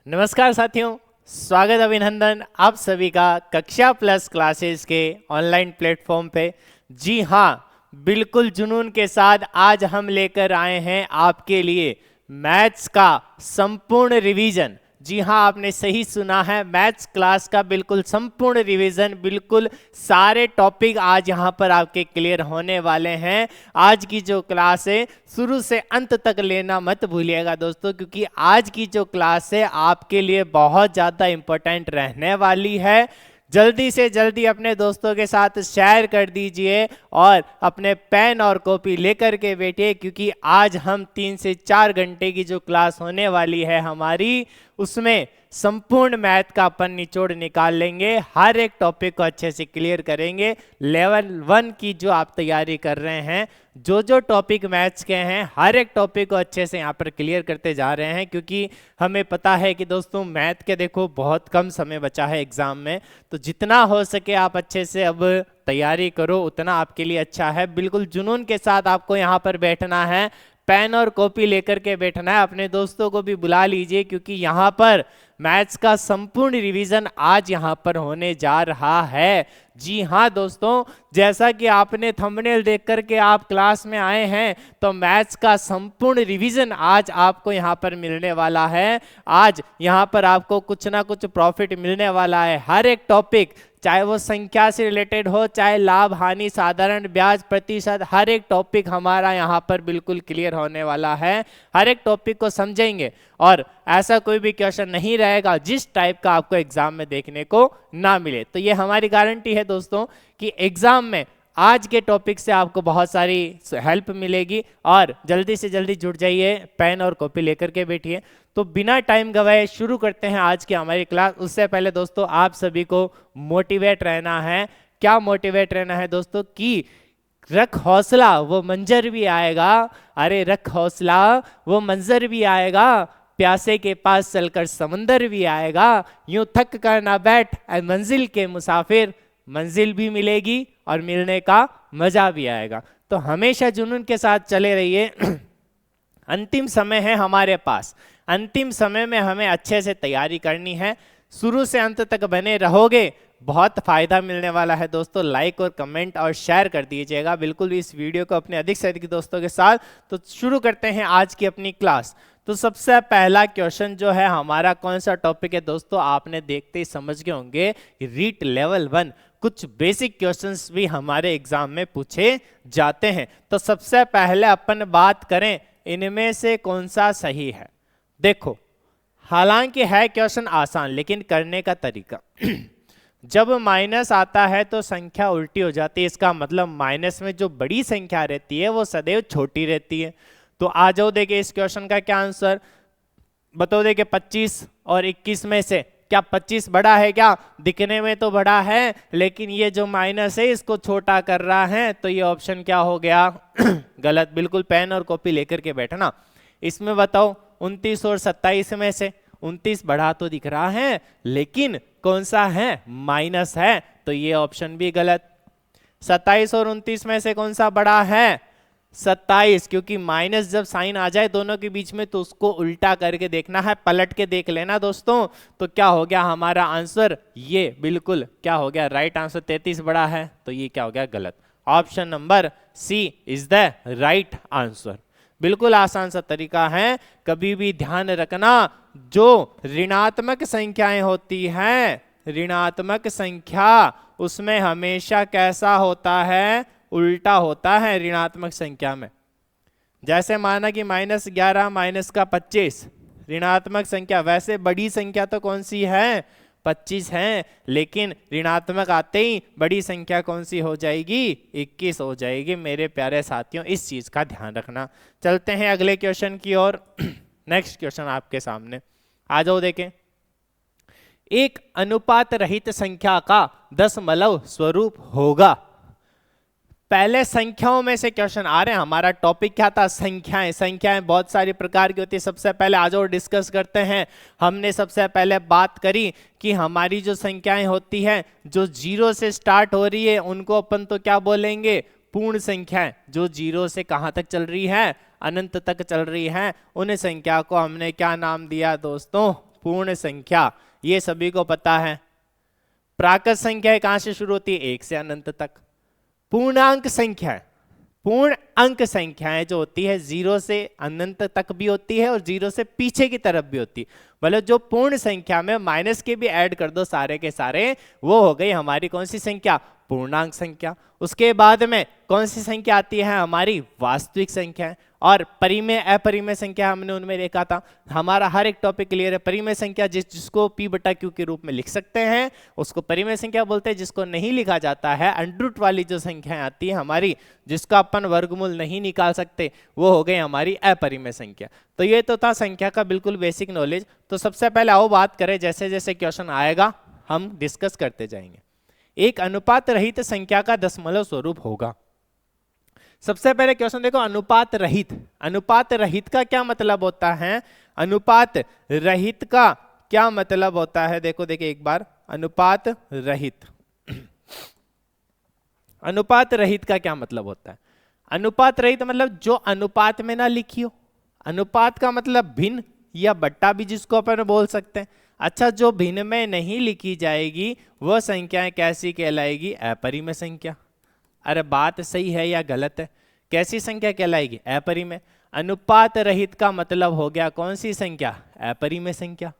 नमस्कार साथियों, स्वागत अभिनंदन आप सभी का कक्षा प्लस क्लासेस के ऑनलाइन प्लेटफॉर्म पे। जी हाँ, बिल्कुल जुनून के साथ आज हम लेकर आए हैं आपके लिए मैथ्स का संपूर्ण रिवीजन। जी हाँ, आपने सही सुना है, मैथ्स क्लास का बिल्कुल संपूर्ण रिवीजन, बिल्कुल सारे टॉपिक आज यहाँ पर आपके क्लियर होने वाले हैं। आज की जो क्लास है शुरू से अंत तक लेना मत भूलिएगा दोस्तों, क्योंकि आज की जो क्लास है आपके लिए बहुत ज़्यादा इम्पोर्टेंट रहने वाली है। जल्दी से जल्दी अपने दोस्तों के साथ शेयर कर दीजिए और अपने पेन और कॉपी लेकर के बैठिए, क्योंकि आज हम 3 से 4 घंटे की जो क्लास होने वाली है हमारी, उसमें संपूर्ण मैथ का अपन निचोड़ निकाल लेंगे। हर एक टॉपिक को अच्छे से क्लियर करेंगे। लेवल 1 की जो आप तैयारी कर रहे हैं, जो टॉपिक मैथ्स के हैं, हर एक टॉपिक को अच्छे से यहाँ पर क्लियर करते जा रहे हैं, क्योंकि हमें पता है कि दोस्तों मैथ के देखो बहुत कम समय बचा है एग्जाम में। तो जितना हो सके आप अच्छे से अब तैयारी करो, उतना आपके लिए अच्छा है। बिल्कुल जुनून के साथ आपको यहाँ पर बैठना है, पेन और कॉपी लेकर के बैठना है। अपने दोस्तों को भी बुला लीजिए, क्योंकि यहाँ पर मैथ्स का संपूर्ण रिवीजन आज यहाँ पर होने जा रहा है। जी हाँ दोस्तों, जैसा कि आपने थंबनेल देख करके आप क्लास में आए हैं, तो मैथ्स का संपूर्ण रिवीजन आज आपको यहाँ पर मिलने वाला है। आज यहाँ पर आपको कुछ ना कुछ प्रॉफिट मिलने वाला है। हर एक टॉपिक, चाहे वो संख्या से रिलेटेड हो, चाहे लाभ हानि, साधारण ब्याज, प्रतिशत, हर एक टॉपिक हमारा यहाँ पर बिल्कुल क्लियर होने वाला है। हर एक टॉपिक को समझेंगे और ऐसा कोई भी क्वेश्चन नहीं रहेगा जिस टाइप का आपको एग्जाम में देखने को ना मिले। तो ये हमारी गारंटी है दोस्तों कि एग्जाम में आज के टॉपिक से आपको बहुत सारी हेल्प मिलेगी। और जल्दी से जल्दी जुड़ जाइए, पेन और कॉपी लेकर के बैठिए। तो बिना टाइम गवाए शुरू करते हैं आज की हमारी क्लास। उससे पहले दोस्तों आप सभी को मोटिवेट रहना है। क्या मोटिवेट रहना है दोस्तों? कि रख हौसला वो मंजर भी आएगा। अरे रख हौसला वो मंजर भी आएगा, प्यासे के पास चलकर समंदर भी आएगा। यूं थक कर ना बैठ ऐ मंजिल के मुसाफिर, मंजिल भी मिलेगी और मिलने का मजा भी आएगा। तो हमेशा जुनून के साथ चले रहिए। अंतिम समय है हमारे पास, अंतिम समय में हमें अच्छे से तैयारी करनी है। शुरू से अंत तक बने रहोगे, बहुत फायदा मिलने वाला है दोस्तों। लाइक और कमेंट और शेयर कर दीजिएगा बिल्कुल इस वीडियो को अपने अधिक से अधिक दोस्तों के साथ। तो शुरू करते हैं आज की अपनी क्लास। तो सबसे पहला क्वेश्चन जो है हमारा, कौन सा टॉपिक है दोस्तों, आपने देखते ही समझ गए होंगे, रीट लेवल 1। कुछ बेसिक क्वेश्चंस भी हमारे एग्जाम में पूछे जाते हैं। तो सबसे पहले अपन बात करें इनमें से कौन सा सही है। देखो, हालांकि है क्वेश्चन आसान, लेकिन करने का तरीका जब माइनस आता है तो संख्या उल्टी हो जाती है। इसका मतलब माइनस में जो बड़ी संख्या रहती है वो सदैव छोटी रहती है। तो आ जाओ, देखिए इस क्वेश्चन का क्या आंसर बताओ। देखिए 25 और 21 में से क्या 25 बड़ा है? क्या दिखने में तो बड़ा है, लेकिन ये जो माइनस है इसको छोटा कर रहा है। तो ये ऑप्शन क्या हो गया? गलत। बिल्कुल पेन और कॉपी लेकर के बैठना। इसमें बताओ 29 और 27 में से 29 बड़ा तो दिख रहा है, लेकिन कौन सा है? माइनस है। तो ये ऑप्शन भी गलत। 27 और 29 में से कौन सा बड़ा है? 27, क्योंकि माइनस जब साइन आ जाए दोनों के बीच में तो उसको उल्टा करके देखना है, पलट के देख लेना दोस्तों। तो क्या हो गया हमारा आंसर? ये बिल्कुल क्या हो गया? राइट आंसर 33 बड़ा है। तो ये क्या हो गया? गलत। Option number C is the right answer. बिल्कुल आसान सा तरीका है। कभी भी ध्यान रखना, जो ऋणात्मक संख्याएं होती हैं, ऋणात्मक संख्या, उसमें हमेशा कैसा होता है? उल्टा होता है ऋणात्मक संख्या में। जैसे माना कि -11 माइनस का 25 ऋणात्मक संख्या, वैसे बड़ी संख्या तो कौन सी है? 25 है, लेकिन ऋणात्मक आते ही बड़ी संख्या कौन सी हो जाएगी? 21 हो जाएगी। मेरे प्यारे साथियों, इस चीज का ध्यान रखना। चलते हैं अगले क्वेश्चन की ओर। नेक्स्ट क्वेश्चन आपके सामने, आ जाओ देखें। एक अनुपात रहित संख्या का दशमलव स्वरूप होगा। पहले संख्याओं में से क्वेश्चन आ रहे हैं। हमारा टॉपिक क्या था? संख्याएं। संख्याएं बहुत सारी प्रकार की होती है। सबसे पहले आ जाओ डिस्कस करते हैं। हमने सबसे पहले बात करी कि हमारी जो संख्याएं होती हैं, जो 0 से स्टार्ट हो रही है, उनको अपन तो क्या बोलेंगे? पूर्ण संख्याएं। जो 0 से कहां तक चल रही है? अनंत तक चल रही है। उन संख्या को हमने क्या नाम दिया दोस्तों? पूर्ण संख्या, ये सभी को पता है। प्राकृत संख्या कहां से शुरू होती है? 1 से अनंत तक। पूर्णांक संख्या, पूर्ण अंक संख्याएं जो होती है 0 से अनंत तक भी होती है और 0 से पीछे की तरफ भी होती है। मतलब जो पूर्ण संख्या में माइनस के भी ऐड कर दो सारे के सारे, वो हो गई हमारी कौन सी संख्या? पूर्णांक संख्या। उसके बाद में कौन सी संख्या आती है? हमारी वास्तविक संख्या। और परिमेय अपरिमेय संख्या हमने उनमें देखा था। हमारा हर एक टॉपिक क्लियर है। परिमेय संख्या जिसको p/q के रूप में लिख सकते हैं उसको परिमेय संख्या बोलते हैं। जिसको नहीं लिखा जाता है, अंडरूट वाली जो संख्याएं आती है हमारी, जिसका अपन वर्गमूल नहीं निकाल सकते, वो हो गई हमारी अपरिमेय संख्या। तो ये तो था संख्या का बिल्कुल बेसिक नॉलेज। तो सबसे पहले आओ बात करें, जैसे जैसे क्वेश्चन आएगा हम डिस्कस करते जाएंगे। एक अनुपात रहित संख्या का दशमलव स्वरूप होगा। सबसे पहले क्वेश्चन देखो, अनुपात रहित। अनुपात रहित का क्या मतलब होता है? अनुपात रहित का क्या मतलब होता है? देखो देखिए एक बार, अनुपात रहित। अनुपात रहित का क्या मतलब होता है? अनुपात रहित मतलब जो अनुपात में ना लिखी हो। अनुपात का मतलब भिन्न या बट्टा भी जिसको अपन बोल सकते हैं। अच्छा, जो भिन्न में नहीं लिखी जाएगी वो संख्याएं कैसी कहलाएगी? अपरिमेय संख्या। अरे बात सही है या गलत है? कैसी संख्या कहलाएगी? अपरिमेय। अनुपात रहित का मतलब हो गया कौन सी संख्या? अपरिमेय संख्या।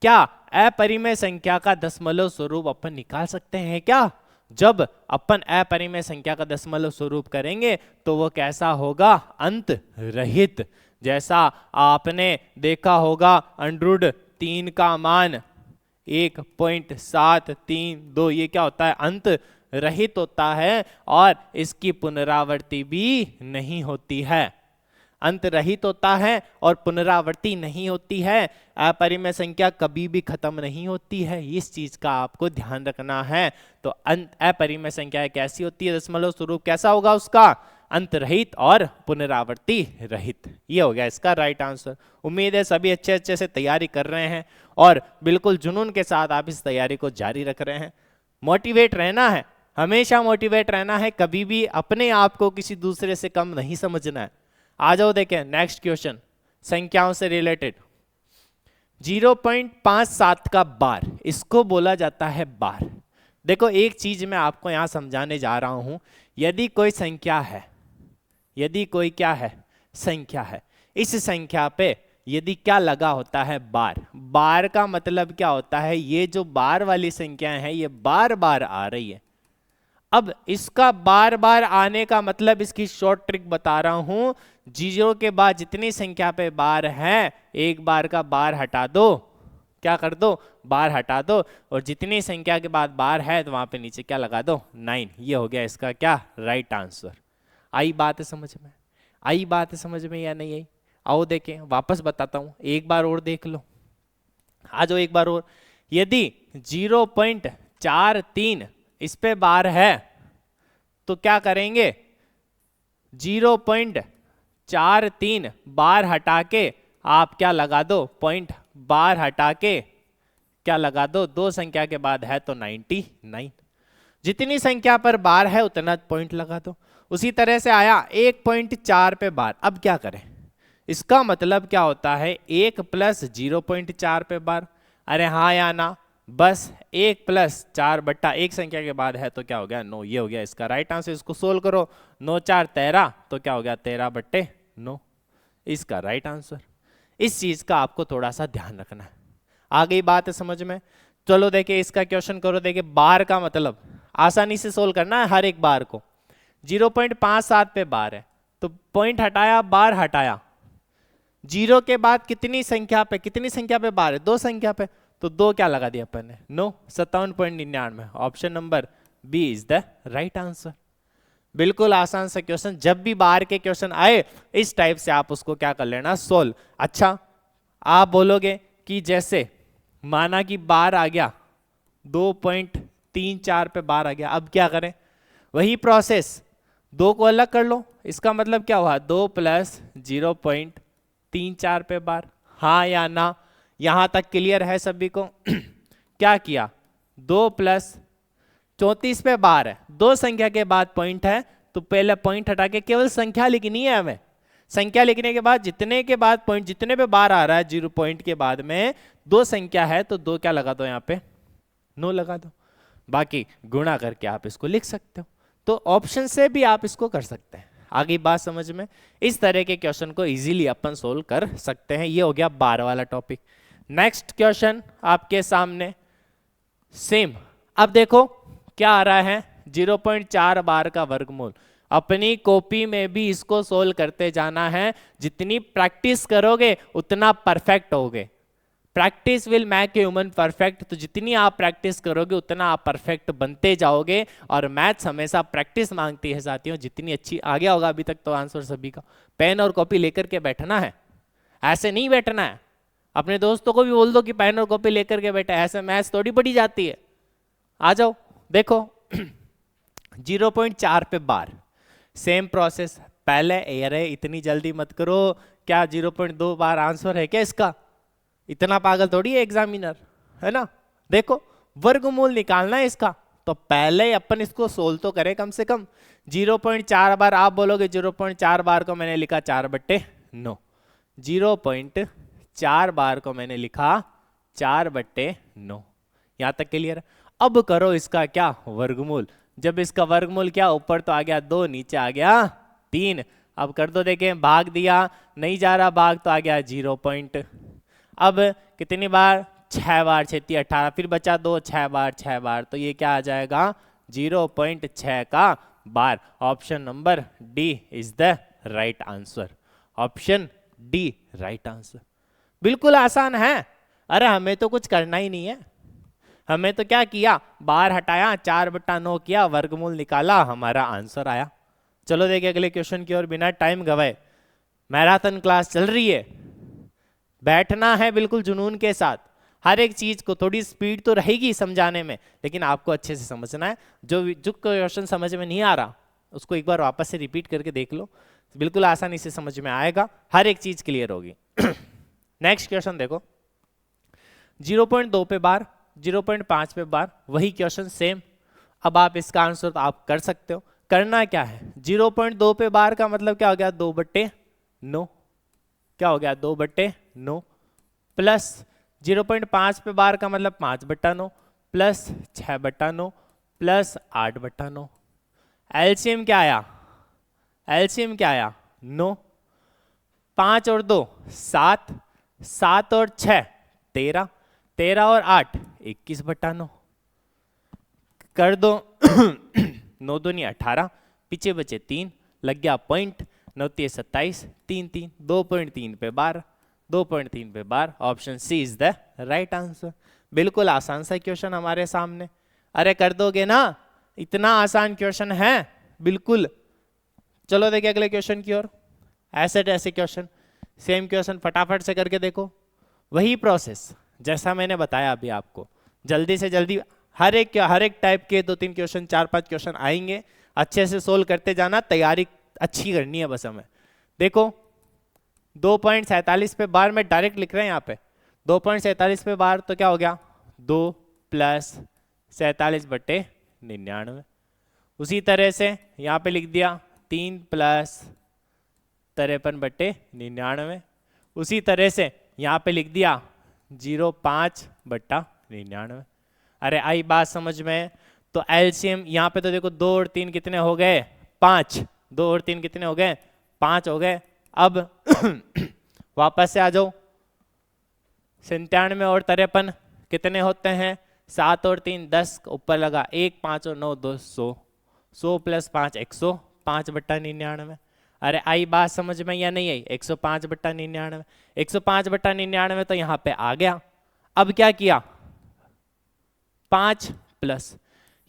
क्या अपरिमेय संख्या का दशमलव स्वरूप अपन निकाल सकते हैं क्या? जब अपन अपरिमेय संख्या का दशमलव स्वरूप करेंगे तो वो कैसा होगा? अंत रहित। जैसा आपने देखा होगा √3 का मान 1.732, ये क्या होता है? अंत रहित होता है और इसकी पुनरावृत्ति भी नहीं होती है। अंत रहित होता है और पुनरावृत्ति नहीं होती है। अपरिमेय संख्या कभी भी खत्म नहीं होती है, इस चीज का आपको ध्यान रखना है। तो अपरिमेय संख्या कैसी होती है? दशमलव स्वरूप कैसा होगा उसका? अंत रहित और पुनरावृत्ति रहित। ये हो गया इसका राइट आंसर। उम्मीद है सभी अच्छे अच्छे से तैयारी कर रहे हैं और बिल्कुल जुनून के साथ आप इस तैयारी को जारी रख रहे हैं। मोटिवेट रहना है, हमेशा मोटिवेट रहना है, कभी भी अपने आप को किसी दूसरे से कम नहीं समझना है। आ जाओ देखें नेक्स्ट क्वेश्चन, संख्याओं से रिलेटेड। 0.57 का बार, इसको बोला जाता है बार। देखो एक चीज मैं आपको यहां समझाने जा रहा हूं। यदि कोई संख्या है, यदि कोई क्या है? संख्या है, इस संख्या पे यदि क्या लगा होता है? बार। बार का मतलब क्या होता है? ये जो बार वाली संख्याएं हैं ये बार बार आ रही है। अब इसका बार बार आने का मतलब, इसकी शॉर्ट ट्रिक बता रहा हूं। 0 के बाद जितनी संख्या पे बार है, एक बार का बार हटा दो, क्या कर दो? बार हटा दो, और जितनी संख्या के बाद बार है तो वहां पे नीचे क्या लगा दो? 9। ये हो गया इसका क्या? Right answer. आई बात समझ में? आई बात समझ में या नहीं आई? आओ देखें, वापस बताता हूं, एक बार और देख लो। आ जाओ एक बार और। यदि 0.43 इस पे बार है तो क्या करेंगे? 0.43 बार हटा के आप क्या लगा दो? पॉइंट। बार हटा के क्या लगा दो? दो संख्या के बाद है तो 99। जितनी संख्या पर बार है उतना पॉइंट लगा दो। उसी तरह से आया 1.4 पे बार। अब क्या करें? इसका मतलब क्या होता है? 1 + 0.4 पे बार। अरे हाँ या ना? बस 1 + 4 एक संख्या के बाद है तो क्या हो गया? 9। ये हो गया इसका राइट आंसर। इसको सोल्व करो, 9 4 13, तो क्या हो गया? 13/9, इसका राइट आंसर। इस चीज का आपको थोड़ा सा ध्यान रखना है। आ गई बात समझ में? चलो देखिए इसका क्वेश्चन करो। देखिए बार का मतलब आसानी से सोल्व करना है हर एक बार को। 0.57 पे बार है तो पॉइंट हटाया, बार हटाया। 0 के बाद कितनी संख्या पे, कितनी संख्या पे बार है? 2 संख्या पे, तो 2 क्या लगा दिया अपन ने? 9। 57.99। Option number B is the right answer. बिल्कुल आसान सा क्वेश्चन। जब भी बार के क्वेश्चन आए इस टाइप से आप उसको क्या कर लेना? सोल्व। अच्छा, आप बोलोगे कि जैसे माना कि बार आ गया 2.34 पे बार आ गया, अब क्या करें? वही प्रोसेस, 2 को अलग कर लो। इसका मतलब क्या हुआ? 2 + 0.34 पे बार। हाँ या ना? यहां तक क्लियर है सभी को? क्या किया? 2 + 34 पे बार है, 2 संख्या के बाद पॉइंट है तो पहले पॉइंट हटा के केवल संख्या लिखनी है हमें। संख्या लिखने के बाद जितने के बाद पॉइंट, जितने पे बार आ रहा है 0 पॉइंट के बाद में 2 संख्या है तो 2 क्या लगा दो यहाँ पे, 9 लगा दो, बाकी गुणा करके आप इसको लिख सकते हो। तो ऑप्शन से भी आप इसको कर सकते हैं। आगे बात समझ में? इस तरह के क्वेश्चन को इजीली अपन सोल्व कर सकते हैं। ये हो गया बार वाला टॉपिक। नेक्स्ट क्वेश्चन आपके सामने सेम। अब देखो क्या आ रहा है, 0.4 बार का वर्गमूल। अपनी कॉपी में भी इसको सोल्व करते जाना है। जितनी प्रैक्टिस करोगे उतना परफेक्ट होगे। Practice will make a human perfect. तो जितनी आप प्रैक्टिस करोगे उतना आप परफेक्ट बनते जाओगे। और मैथ्स हमेशा प्रैक्टिस मांगती है साथियों। जितनी अच्छी, आ गया होगा अभी तक तो आंसर सभी का। पेन और कॉपी लेकर के बैठना है, ऐसे नहीं बैठना है। अपने दोस्तों को भी बोल दो कि पेन और कॉपी लेकर के बैठे, ऐसे मैथ्स थोड़ी पढ़ी जाती है। आ जाओ देखो 0.4 पे बार, सेम प्रोसेस। पहले अरे इतनी जल्दी मत करो, क्या 0.2 बार आंसर है क्या इसका? इतना पागल थोड़ी है एग्जामिनर, है ना। देखो वर्गमूल निकालना है इसका, तो पहले अपन इसको सोल्व तो करें कम से कम। 0.4 बार आप बोलोगे, 0.4 बार को मैंने लिखा 4/9। 0.4 बार को मैंने लिखा 4/9। यहां तक क्लियर? अब करो इसका क्या, वर्गमूल। जब इसका वर्गमूल क्या, ऊपर तो आ गया 2, नीचे आ गया 3। अब कर दो, देखें भाग दिया, नहीं जा रहा भाग, तो आ गया 0 पॉइंट। अब कितनी बार, 6 बार, 6 × 18, फिर बचा 2, 6 बार 6 बार, तो ये क्या आ जाएगा 0.6 का bar. Option number D is the right answer. Option D right answer. बिल्कुल आसान है। अरे हमें तो कुछ करना ही नहीं है। हमें तो क्या किया, बार हटाया, 4/9 किया, वर्गमूल निकाला, हमारा आंसर आया। चलो देखिए अगले क्वेश्चन की ओर बिना टाइम गवाए। मैराथन क्लास चल रही है, बैठना है बिल्कुल जुनून के साथ। हर एक चीज को थोड़ी स्पीड तो रहेगी समझाने में, लेकिन आपको अच्छे से समझना है। जो क्वेश्चन समझ में नहीं आ रहा उसको एक बार वापस से रिपीट करके देख लो, बिल्कुल आसानी से समझ में आएगा, हर एक चीज क्लियर होगी। नेक्स्ट क्वेश्चन देखो, 0.2 पे बार, 0.5 पे बार, वही क्वेश्चन सेम। अब आप इसका आंसर तो आप कर सकते हो। करना क्या है, 0.2 पे बार का मतलब क्या हो गया, 2/9। क्या हो गया, 2/9 प्लस 0.5 पे बार का मतलब 5/9 प्लस 6/9 प्लस 8/9। एलसीएम क्या आया, एलसीएम क्या आया, 9। 5 और 2 7, 7 और 6 13, 13 और 8 21/9 कर दो। 9 दूनी 18, पीछे बचे 3, लग गया पॉइंट, 9 × 27, 3 3, 2.3 पे बार, 2.3 पे bar. Option C is the right answer. बिल्कुल आसान सा क्वेश्चन हमारे सामने। अरे कर दोगे ना, इतना आसान क्वेश्चन है बिल्कुल। चलो देखिए अगले क्वेश्चन की ओर। ऐसे क्वेश्चन, सेम क्वेश्चन फटाफट से करके देखो। वही प्रोसेस जैसा मैंने बताया अभी आपको, जल्दी से जल्दी हर एक टाइप के 2-3 क्वेश्चन, 4-5 क्वेश्चन आएंगे। अच्छे से सोल्व करते जाना, तैयारी अच्छी करनी है बस हमें। देखो 2.47 पे बार में डायरेक्ट लिख रहे हैं यहाँ पे। 2.47 पे बार तो क्या हो गया, 2 + 47/99। उसी तरह से यहाँ पे लिख दिया 3 + 53/99। उसी तरह से यहाँ पे लिख दिया 0.5/99। अरे आई बात समझ में? तो एलसीएम यहाँ पे तो देखो 2 और 3 कितने हो गए, 5। 2 और 3 कितने हो गए, 5 हो गए। अब वापस से आ जाओ, 97 और 53 कितने होते हैं, 7 और 3 10, ऊपर लगा 1, 5 और 9 200, 100 + 5 105/99। अरे आई बात समझ में या नहीं आई? 105/99, 105/99 तो यहाँ पे आ गया। अब क्या किया, 5 प्लस,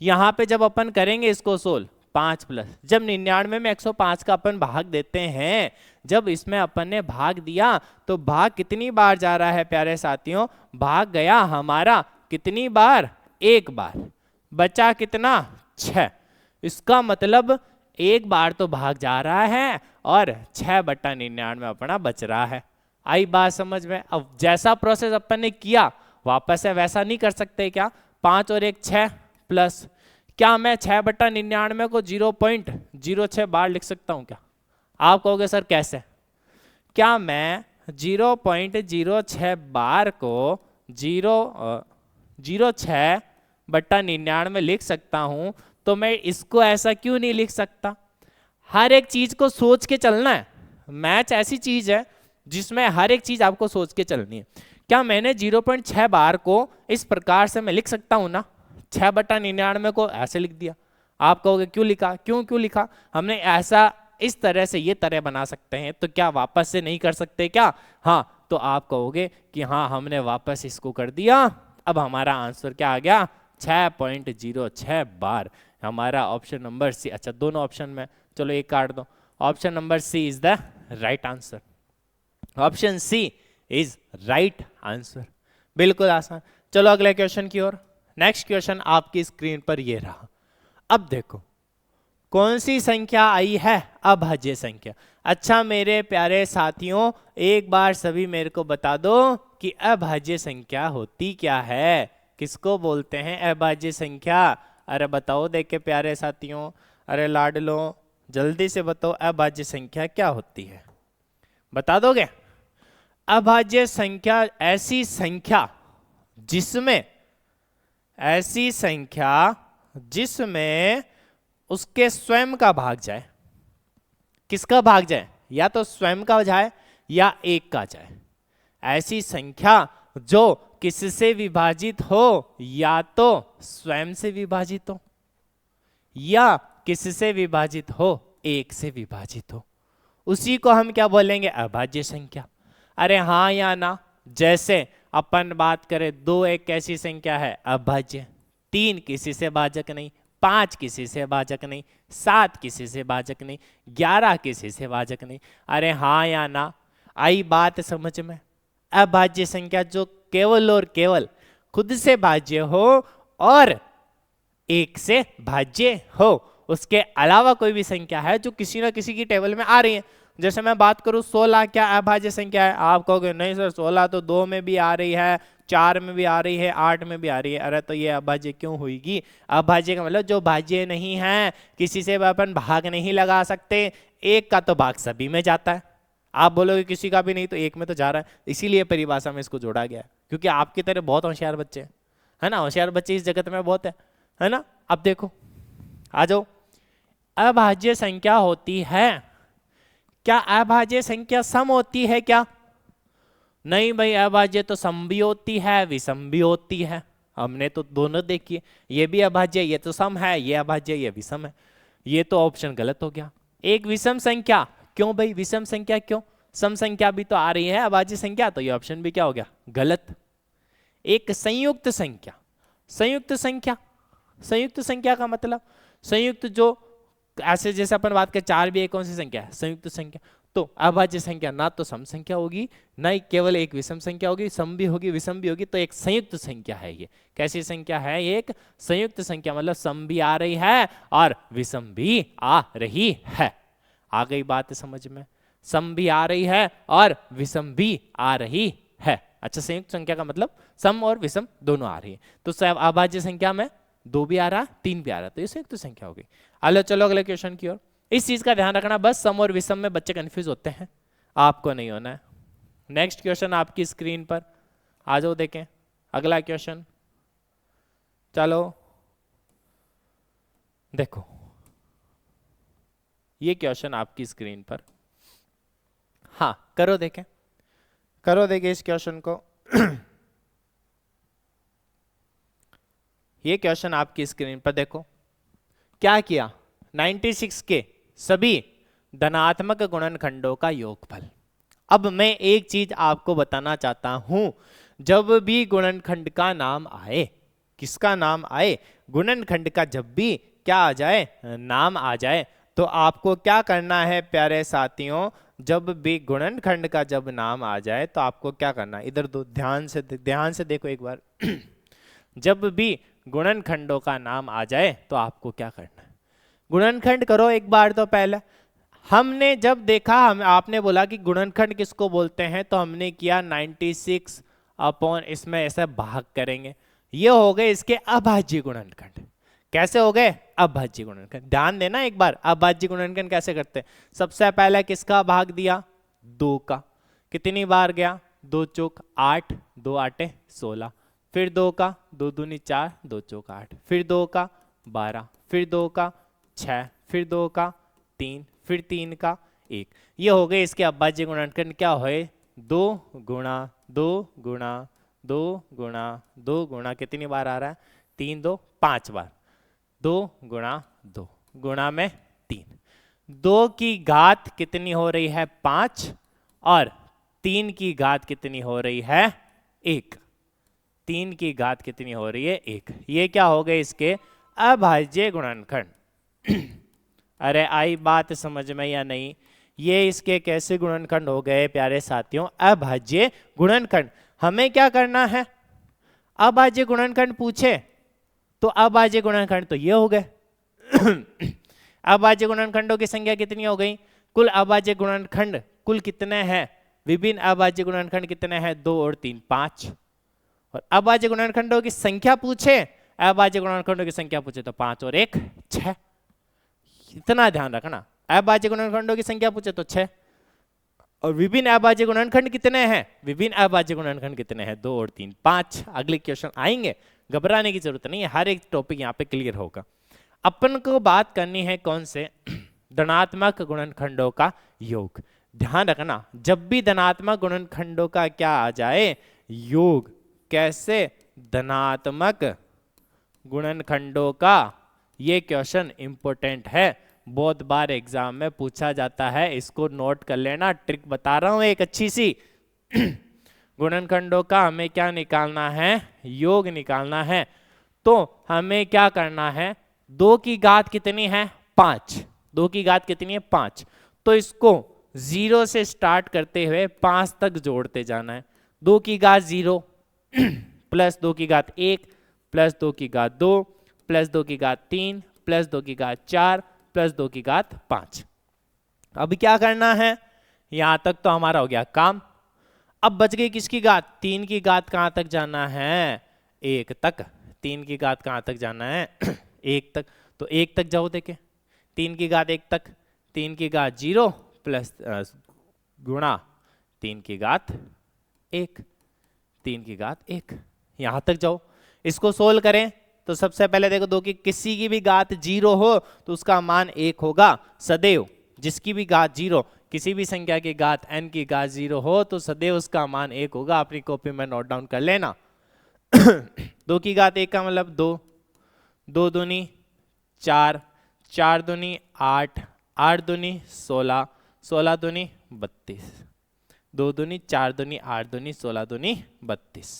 यहाँ पे जब अपन करेंगे इसको सोल्व, 5 प्लस, जब 99 में 105 का अपन भाग देते हैं, जब इसमें अपन ने भाग दिया तो भाग कितनी बार जा रहा है प्यारे साथियों, भाग गया हमारा कितनी बार, 1 बार, बचा कितना, 6। इसका मतलब 1 बार तो भाग जा रहा है और 6/99 अपना बच रहा है। आई बात समझ में? अब जैसा प्रोसेस अपन ने किया वापस से वैसा नहीं कर सकते क्या? 5 और 1 6 प्लस, क्या मैं 6/99 को 0.06 बार लिख सकता हूँ क्या? आप कहोगे सर कैसे? क्या मैं 0.06 बार को 0.06/99 लिख सकता हूं? तो मैं इसको ऐसा क्यों नहीं लिख सकता? हर एक चीज को सोच के चलना है। मैथ ऐसी चीज है जिसमें हर एक चीज आपको सोच के चलनी है। क्या मैंने 0.6 बार को इस प्रकार से मैं लिख सकता हूं ना? 6/99 को ऐसे लिख दिया। आप कहोगे क्यों लिखा, क्यों लिखा? हमने ऐसा इस तरह से ये तरह बना सकते हैं, तो क्या वापस से नहीं कर सकते क्या? हाँ, तो आप कहोगे कि हाँ हमने वापस इसको कर दिया। अब हमारा आंसर क्या आ गया? 6.06 बार। हमारा ऑप्शन नंबर सी। अच्छा, दोनों ऑप्शन में चलो एक काट दो। Option number C is the right answer. Option C is right answer. बिल्कुल आसान। चलो अगले क्वेश्चन की ओर। नेक्स्ट क्वेश्चन आपकी स्क्रीन पर ये रहा। अब देखो कौन सी संख्या आई है? अभाज्य संख्या। अच्छा मेरे प्यारे साथियों, एक बार सभी मेरे को बता दो कि अभाज्य संख्या होती क्या है? किसको बोलते हैं अभाज्य संख्या? अरे बताओ देखे प्यारे साथियों, अरे लाडलो जल्दी से बताओ अभाज्य संख्या क्या होती है? बता दोगे? अभाज्य संख्या ऐसी संख्या जिसमें उसके स्वयं का भाग जाए। किसका भाग जाए? या तो स्वयं का जाए या एक का जाए। ऐसी संख्या जो किससे विभाजित हो? या तो स्वयं से विभाजित हो या किससे विभाजित हो? एक से विभाजित हो। उसी को हम क्या बोलेंगे? अभाज्य संख्या। अरे हाँ या ना? जैसे अपन बात करें 2 एक कैसी संख्या है? अभाज्य। 3 किसी से भाजक नहीं, 5 किसी से भाजक नहीं, 7 किसी से भाजक नहीं, 11 किसी से भाजक नहीं। अरे हाँ या ना? आई बात समझ में? अभाज्य संख्या जो केवल और केवल खुद से भाज्य हो और एक से भाज्य हो। उसके अलावा कोई भी संख्या है जो किसी ना किसी की टेबल में आ रही है। जैसे मैं बात करूं 16 क्या अभाज्य संख्या है? आप कहोगे नहीं सर 16 तो 2 में भी आ रही है, 4 में भी आ रही है, 8 में भी आ रही है। अरे तो ये अभाज्य क्यों हुईगी? अभाज्य का मतलब जो भाज्य नहीं है, किसी से अपन भाग नहीं लगा सकते। एक का तो भाग सभी में जाता है। आप बोलोगे किसी का भी नहीं, तो एक में तो जा रहा है। इसीलिए परिभाषा में इसको जोड़ा गया है, क्योंकि आपकी तरह बहुत होशियार बच्चे हैं, है ना? होशियार बच्चे इस जगत में बहुत है ना? अब देखो आ जाओ। अभाज्य संख्या होती है क्या? अभाज्य संख्या सम होती है क्या? नहीं भाई, अभाज्य तो सम भी होती है विषम भी होती है। हमने तो दोनों देखी है। ये भी अभाज्य, ये तो सम है, ये अभाज्य, ये विषम है। ये तो ऑप्शन गलत हो गया। एक विषम संख्या क्यों भाई? विषम संख्या क्यों? सम संख्या भी तो आ रही है अभाज्य संख्या, तो ये ऑप्शन भी क्या हो गया? गलत। एक संयुक्त संख्या। संयुक्त संख्या का मतलब संयुक्त जो ऐसे जैसे अपन बात करें 4 भी एक कौन सी संख्या है? संयुक्त संख्या। तो अभाज्य संख्या ना तो सम संख्या होगी, ना ही केवल एक विषम संख्या होगी, सम भी होगी विषम भी होगी, तो एक संयुक्त संख्या है। ये कैसी संख्या है? एक संयुक्त संख्या। मतलब सम भी आ रही है और विषम भी आ रही है। आ गई बात समझ में? सम भी आ रही है और विषम भी आ रही है। अच्छा, संयुक्त संख्या का मतलब सम और विषम दोनों आ रही है। तो अभाज्य संख्या में 2 भी आ रहा, 3 भी आ रहा, तो ये संयुक्त संख्या हो गई। चलो अगले क्वेश्चन की ओर। इस चीज का ध्यान रखना, बस सम और विषम में बच्चे कंफ्यूज होते हैं, आपको नहीं होना है। नेक्स्ट क्वेश्चन आपकी स्क्रीन पर आ जाओ, देखें अगला क्वेश्चन। चलो देखो ये क्वेश्चन आपकी स्क्रीन पर। हाँ करो देखें इस क्वेश्चन को। ये क्वेश्चन आपकी स्क्रीन पर देखो। क्या किया? 96 के सभी धनात्मक गुणनखंडों का योगफल। अब मैं एक चीज आपको बताना चाहता हूं, जब भी गुणनखंड का नाम आए, किसका नाम आए? गुणनखंड का जब भी क्या आ जाए? नाम आ जाए, तो आपको क्या करना है प्यारे साथियों? जब भी गुणनखंड का जब नाम आ जाए तो आपको क्या करना है? इधर दो, ध्यान से देखो एक बार। जब भी गुणनखंडों का नाम आ जाए तो आपको क्या करना है? गुणनखंड करो एक बार। तो पहले हमने जब देखा, आपने बोला कि गुणनखंड किसको बोलते हैं, तो हमने किया 96 अपॉन इसमें ऐसे भाग करेंगे। ये हो गए इसके अभाज्य गुणनखंड। कैसे हो गए? अभाज्य गुणनखंड। ध्यान देना एक बार, अभाज्य गुणनखंड कैसे करते हैं? सबसे पहले किसका भाग दिया? 2 का। कितनी बार गया, 2 चौक 8, 2 आटे 16, फिर 2 का 2 दूनी 4, 2 चौक 8, फिर 2 का 12, फिर 2 का 6, फिर 2 का 3, फिर 3 का 1। ये हो गए इसके अभाज्य गुणनखंड। क्या होए, 2 गुणा 2 गुणा 2 गुणा 2 गुणा कितनी बार आ रहा है, 3 2 5 बार, 2 गुणा 2 गुणा में 3, 2 की घात कितनी हो रही है 5 और 3 की घात कितनी हो रही है 1, 3 की घात कितनी हो रही है 1। ये क्या हो गए इसके अभाज्य गुणनखंड। अरे आई बात समझ में या नहीं, ये इसके कैसे गुणनखंड हो गए प्यारे साथियों, अभाज्य गुणनखंड। हमें क्या करना है, अभाज्य गुणनखंड पूछे तो अभाज्य गुणनखंड तो ये हो गए। अभाज्य गुणनखंडों की संख्या कितनी हो गई, कुल अभाज्य गुणनखंड कुल कितने हैं, विभिन्न अभाज्य गुणनखंड कितने हैं, 2 और 3 5। और अभाज्य गुणनखंडों की संख्या पूछे, अभाज्य गुणनखंडों की संख्या पूछे तो 5 और 1 6। इतना ध्यान रखना, अभाज्य गुणनखंडों की संख्या पूछे तो 6 और विभिन्न अभाज्य गुणनखंड कितने हैं, विभिन्न अभाज्य गुणनखंड कितने हैं, 2 और 3 5। अगले क्वेश्चन आएंगे, घबराने की जरूरत नहीं है, हर एक टॉपिक यहाँ पे क्लियर होगा। अपन को बात करनी है कौन से, धनात्मक गुणनखंडों का योग। ध्यान रखना, जब भी धनात्मक गुणनखंडों का क्या आ जाए योग, कैसे, धनात्मक गुणनखंडों का, ये क्वेश्चन इंपॉर्टेंट है, बहुत बार एग्जाम में पूछा जाता है, इसको नोट कर लेना। ट्रिक बता रहा हूं एक अच्छी सी। गुणनखंडों का हमें क्या निकालना है, योग निकालना है। तो हमें क्या करना है, 2 की घात कितनी है 5, 2 की घात कितनी है 5, तो इसको 0 से स्टार्ट करते हुए 5 तक जोड़ते जाना है। 2 की घात 0 प्लस 2 की घात 1 प्लस 2 की घात 2 प्लस 2 की घात 3 प्लस 2 की घात 4 प्लस 2 की घात 5। अब क्या करना है, यहां तक तो हमारा हो गया काम। अब बच गई किसकी घात, 3 की घात कहां तक जाना है 1 तक, 3 की घात कहां तक जाना है 1 तक, तो 1 तक जाओ देखे, 3 की घात 1 तक, 3 की घात 0 प्लस गुणा 3 की घात 1, 3 की घात 1, यहां तक जाओ। इसको सोल्व करें तो सबसे पहले देखो, 2 की किसी की भी घात 0 हो तो उसका मान 1 होगा सदैव, जिसकी भी घात 0, किसी भी संख्या की घात n की घात 0 हो तो सदैव उसका मान 1 होगा। अपनी कॉपी में नोट डाउन कर लेना। 2 की घात 1 का मतलब 2, 2 दूनी 4, 4 दूनी 8, 8 दूनी 16, 16 दूनी 32, 2 दूनी 4 दूनी 8 दूनी 16 दूनी 32।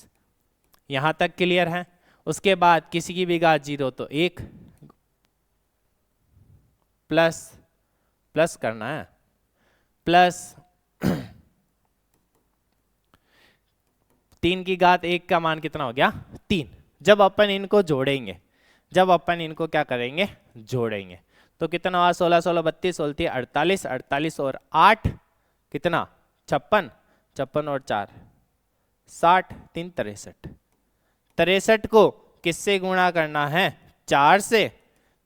यहां तक क्लियर है। उसके बाद किसी की भी घात 0 तो 1 प्लस प्लस करना है, प्लस 3 की घात 1 का मान कितना हो गया 3। जब अपन इनको जोड़ेंगे, जब अपन इनको क्या करेंगे जोड़ेंगे तो कितना हुआ 16 16 32 16 48, 48 और 8 कितना 56, 56 और 4 60, 3 63, 63 को किससे गुणा करना है 4 से,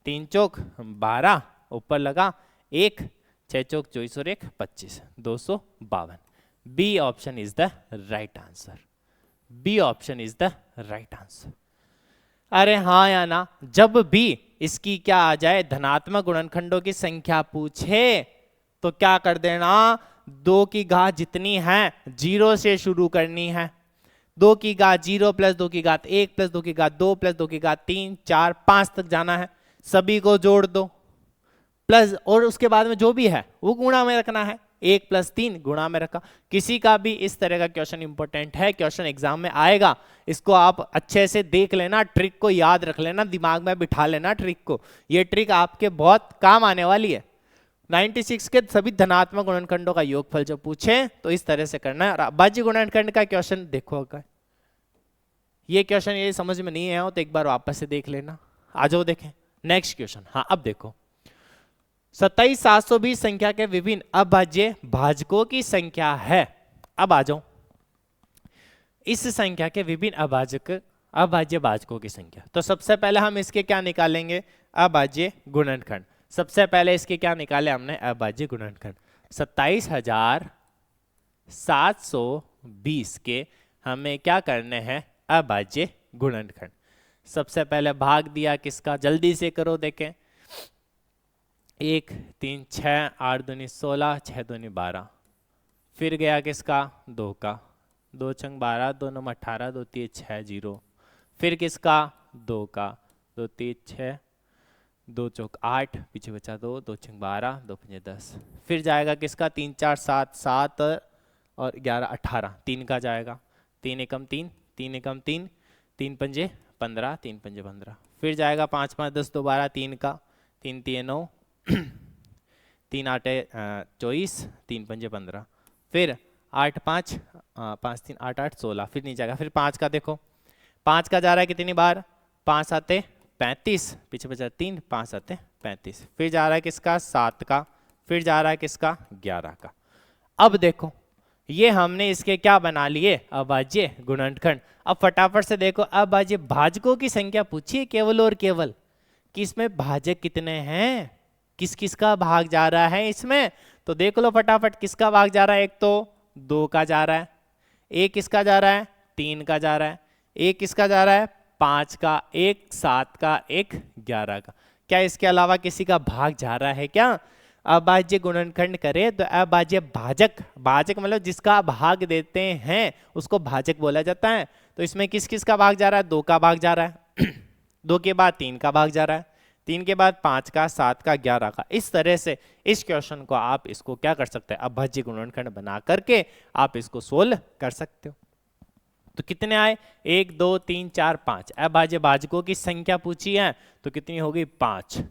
3 चौक 12 ऊपर लगा 1, 6 चौक 24 और 1 25, 252। B option is the right answer, B option is the right answer. अरे हाँ या ना, जब भी इसकी क्या आ जाए धनात्मक गुणनखंडों की संख्या पूछे तो क्या कर देना, 2 की घात जितनी है 0 से शुरू करनी है। 2 की घात 0 प्लस 2 की घात 1 प्लस 2 की घात 2 प्लस 2 की घात 3 4 5 तक जाना है, सभी को जोड़ दो प्लस, और उसके बाद में जो भी है वो गुणा में रखना है, 1 प्लस 3 गुणा में रखा। किसी का भी इस तरह का क्वेश्चन इंपॉर्टेंट है, क्वेश्चन एग्जाम में आएगा, इसको आप अच्छे से देख लेना, ट्रिक को याद रख लेना, दिमाग में बिठा लेना ट्रिक को, ये ट्रिक आपके बहुत काम आने वाली है। 96 के सभी धनात्मक गुणनखंडों का योगफल जो पूछे तो इस तरह से करना है। और अभाज्य गुणनखंड का क्वेश्चन देखो, अगर ये क्वेश्चन ये समझ में नहीं आया हो तो एक बार वापस से देख लेना। आ जाओ देखें नेक्स्ट क्वेश्चन। हाँ अब देखो, 27720 संख्या के विभिन्न अभाज्य भाजकों की संख्या है। अब आ जाओ, इस संख्या के विभिन्न अभाज्य भाजकों की संख्या। तो सबसे पहले हम इसके क्या निकालेंगे अभाज्य गुणनखंड। सबसे पहले इसके क्या निकाले हमने अभाज्य गुणनखंड। 27000 720 के हमें क्या करने हैं, अभाज्य गुणनखंड। सबसे पहले भाग दिया किसका, जल्दी से करो देखें। 1 3 6 8 दूनी 16 6 दूनी 12, फिर गया किसका, 2 का, 2 छंग 12 2 नम 18 2 3 6 0, फिर किसका, 2 का, 2 3 6 2 चौक 8, पीछे बचा 2 2 छंग 12 2 पंजे 10, फिर जाएगा किसका, 3 4 7 7 और 11 18, 3 का जाएगा, 3 एकम 3 3 एकम 3 3 पंजे 15 3 पंजे 15, फिर जाएगा 5 5 10 2 12, 3 का, 3 3 9 3 8 24 3 पंजे 15, फिर 8 5 5 3 8 8 16, फिर नहीं जाएगा, फिर 5 का देखो, 5 का जा रहा है कितनी बार, 5 7 35, पीछे बचा 3 5 7 35, फिर जा रहा है किसका, 7 का, फिर जा रहा है किसका, 11 का। अब देखो ये हमने इसके क्या बना लिए, अभाज्य गुणनखंड। अब फटाफट से देखो, अभाज्य भाजकों की संख्या पूछी है केवल और केवल कि इसमें भाजक कितने हैं, किस किस का भाग जा रहा है इसमें, तो देख लो फटाफट किसका भाग जा रहा है। एक तो 2 का जा रहा है, एक किसका जा रहा है, 3 का जा रहा है, एक किसका जा रहा है, 5 का, एक 7 का, एक 11 का। क्या इसके अलावा किसी का भाग जा रहा है क्या? अभाज्य गुणनखंड करे तो अभाज्य भाजक, भाजक मतलब जिसका भाग देते हैं उसको भाजक बोला जाता है। तो इसमें किस किस का भाग जा रहा है, 2 का भाग जा रहा है 2 के बाद 3 का भाग जा रहा है, 3 के बाद 5 का, 7 का, 11 का। इस तरह से इस क्वेश्चन को आप इसको क्या कर सकते हैं, अभाज्य गुणनखंड बना करके आप इसको सोल्व कर सकते हो। तो कितने आए, 1 2 3 4 5, अभाज्य भाजकों की संख्या पूछी है तो कितनी होगी, 5।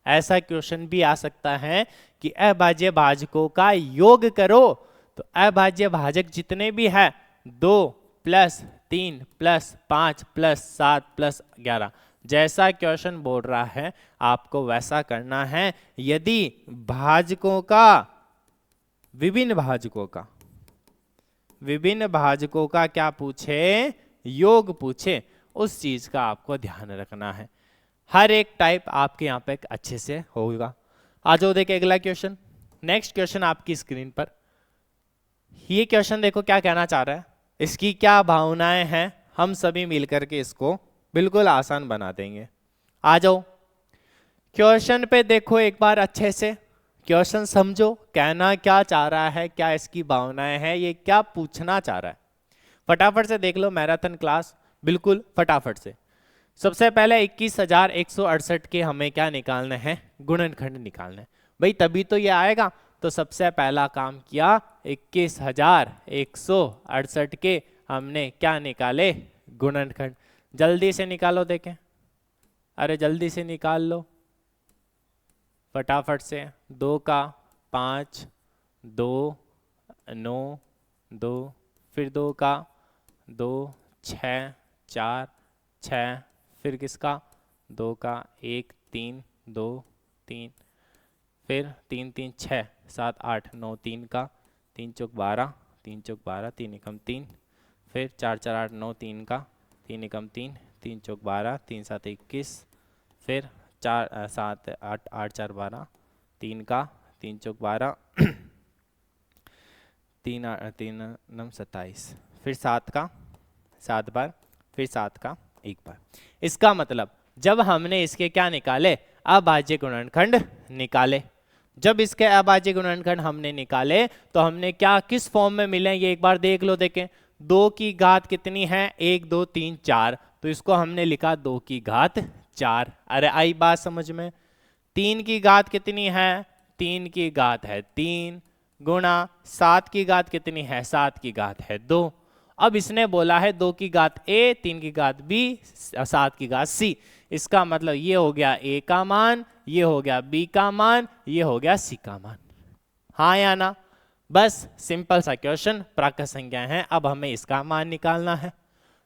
ऐसा क्वेश्चन भी आ सकता है कि अभाज्य भाजकों का योग करो, तो अभाज्य भाजक जितने भी है 2 + 3 + 5 + 7 + 11, जैसा क्वेश्चन बोल रहा है आपको वैसा करना है। यदि भाजकों का विभिन्न भाजकों का क्या पूछे, योग पूछे, उस चीज का आपको ध्यान रखना है। हर एक टाइप आपके यहाँ पे अच्छे से होगा। आ जाओ देखे अगला क्वेश्चन। नेक्स्ट क्वेश्चन आपकी स्क्रीन पर, ये क्वेश्चन देखो क्या कहना चाह रहा है, इसकी क्या भावनाएं हैं, हम सभी मिलकर के इसको बिल्कुल आसान बना देंगे। आ जाओ क्वेश्चन पे देखो एक बार अच्छे से, क्वेश्चन समझो कहना क्या चाह रहा है, क्या इसकी भावनाएं हैं, ये क्या पूछना चाह रहा है। फटाफट से देख लो मैराथन क्लास, बिल्कुल फटाफट से। सबसे पहले 21,168 के हमें क्या निकालने हैं, गुणनखंड निकालने हैं भाई, तभी तो ये आएगा। तो सबसे पहला काम किया, 21,168 के हमने क्या निकाले, गुणनखंड। जल्दी से निकालो देखें, अरे जल्दी से निकाल लो फटाफट से। 2 का 5 2 9 2, फिर 2 का 2 6 4 6, फिर किसका 2 का 1 3 2 3, फिर 3 3 6 7 8 9, 3 का 3 चौक 12 3 चौक 12 3 एकम 3, फिर 4 4 8 9, 3 का 3 एकम 3 3 चौक 12 3 7 21, फिर 4 7 8 8 4 12, 3 का 3 चौक 12 3 3 9 27, फिर 7 का 7 बार, फिर 7 का 1 बार। इसका मतलब जब हमने इसके क्या निकाले, अभाज्य गुणनखंड निकाले। जब इसके अभाज्य गुणनखंड हमने निकाले तो हमने क्या किस फॉर्म में मिले, ये एक बार देख लो देखें। 2 की घात कितनी है, 1 2 3 4, तो इसको हमने लिखा 2 की घात 4। अरे आई बात समझ में। 3 की घात कितनी है, 3 की घात है 3, गुणा 7 की घात कितनी है, 7 की घात है 2। अब इसने बोला है 2 की घात a, 3 की घात b, 7 की घात c। इसका मतलब ये हो गया a का मान, ये हो गया b का मान, ये हो गया c का मान। हाँ या ना? बस सिंपल सा क्वेश्चन, प्राकृत संख्या है, अब हमें इसका मान निकालना है।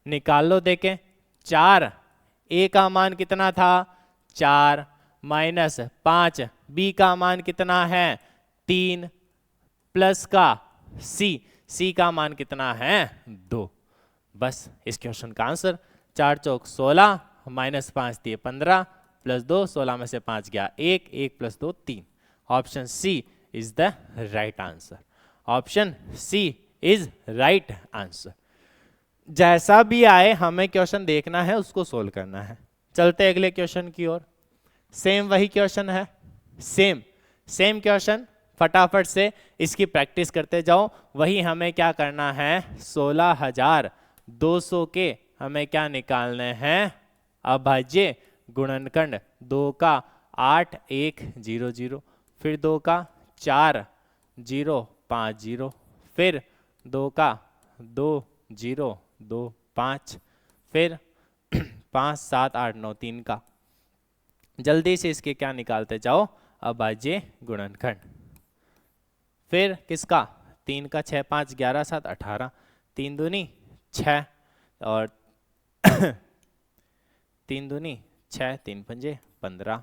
निकाल लो देखें। 4 a का मान कितना था, 4 माइनस 5 b का मान कितना है, 3 प्लस का c का मान कितना है, 2। बस इस क्वेश्चन का आंसर 4 चौक 16 माइनस 5 दिए 15 प्लस 2, 16 में से 5 गया 1, 1 plus 2 3। Option C is the right answer. Option C is right answer. जैसा भी आए हमें क्वेश्चन देखना है, उसको सोल्व करना है। चलते अगले क्वेश्चन की ओर। सेम वही क्वेश्चन है, सेम क्वेश्चन, फटाफट से इसकी प्रैक्टिस करते जाओ। वही हमें क्या करना है, 16,200 के हमें क्या निकालने हैं, अभाज्य गुणनखंड। 2 का 8 1 0 0, फिर 2 का 4 0 5 0, फिर 2 का 2 0 2 5, फिर 5 7 8 9 3 का। जल्दी से इसके क्या निकालते जाओ, अभाज्य गुणनखंड। फिर किसका, 3 का 6 5 11 7 18, 3 दूनी 6 और 3 दूनी 6, 3 पंजे 15,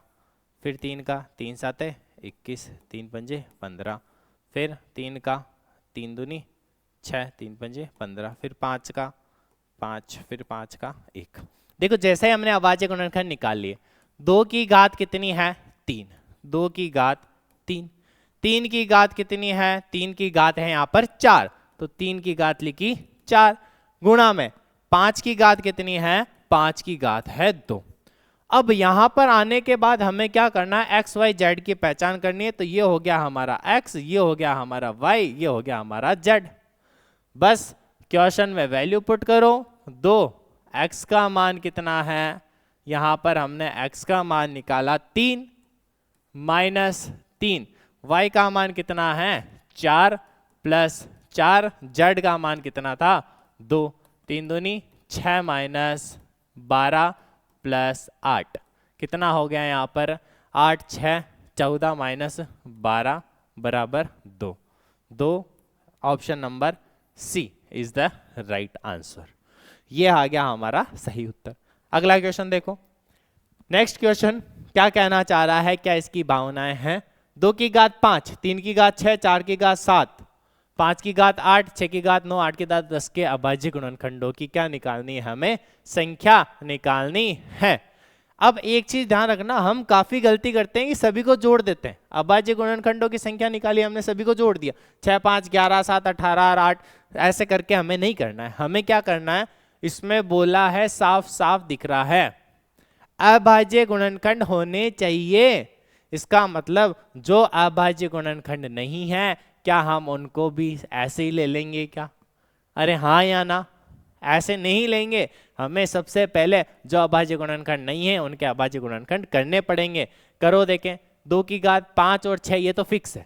फिर 3 का 3 7 21, 3 पंजे 15, फिर 3 का 3 दूनी 6, 3 पंजे 15, फिर 5 का 5, फिर 5 का 1। देखो जैसे ही हमने अभाज्य गुणनखंड निकाल लिए, 2 की घात कितनी है, 3, 2 की घात 3, 3 की घात कितनी है, 3 की घात है यहाँ पर 4, तो 3 की घात लिखी 4, गुणा में 5 की घात कितनी है, 5 की घात है 2। अब यहां पर आने के बाद हमें क्या करना है, एक्स वाई जेड की पहचान करनी है। तो ये हो गया हमारा एक्स, ये हो गया हमारा वाई, ये हो गया हमारा जेड। बस क्वेश्चन में वैल्यू पुट करो। 2, एक्स का मान कितना है, यहां पर हमने एक्स का मान निकाला 3 माइनस 3, वाई का मान कितना है 4 प्लस 4, जेड का मान कितना था 2, 3 दूनी 6 माइनस 12 प्लस 8, कितना हो गया यहाँ पर 8 6 14 माइनस 12 बराबर 2। 2 option number C is the right answer. ये आ गया हमारा सही उत्तर। अगला क्वेश्चन देखो। नेक्स्ट क्वेश्चन क्या कहना चाह रहा है, क्या इसकी भावनाएं हैं। 2 की घात 5, 3 की घात 6, 4 की घात 7, 5 की घात 8, 6 की घात 9, 8 की घात 10 के अभाज्य गुणनखंडों की क्या निकालनी है, हमें संख्या निकालनी है। अब एक चीज ध्यान रखना, हम काफी गलती करते हैं कि सभी को जोड़ देते हैं। अभाज्य गुणनखंडों की संख्या निकाली, हमने सभी को जोड़ दिया, 6 5 11 7 18 और 8, ऐसे करके हमें नहीं करना है। हमें क्या करना है, इसमें बोला है, साफ साफ दिख रहा है अभाज्य गुणनखंड होने चाहिए। इसका मतलब जो अभाज्य गुणनखंड नहीं है, क्या हम उनको भी ऐसे ही ले लेंगे क्या, अरे हाँ या ना, ऐसे नहीं लेंगे। हमें सबसे पहले जो अभाज्य गुणनखंड नहीं है उनके अभाज्य गुणनखंड करने पड़ेंगे। करो देखें, 2 की घात 5 और 6 ये तो फिक्स है।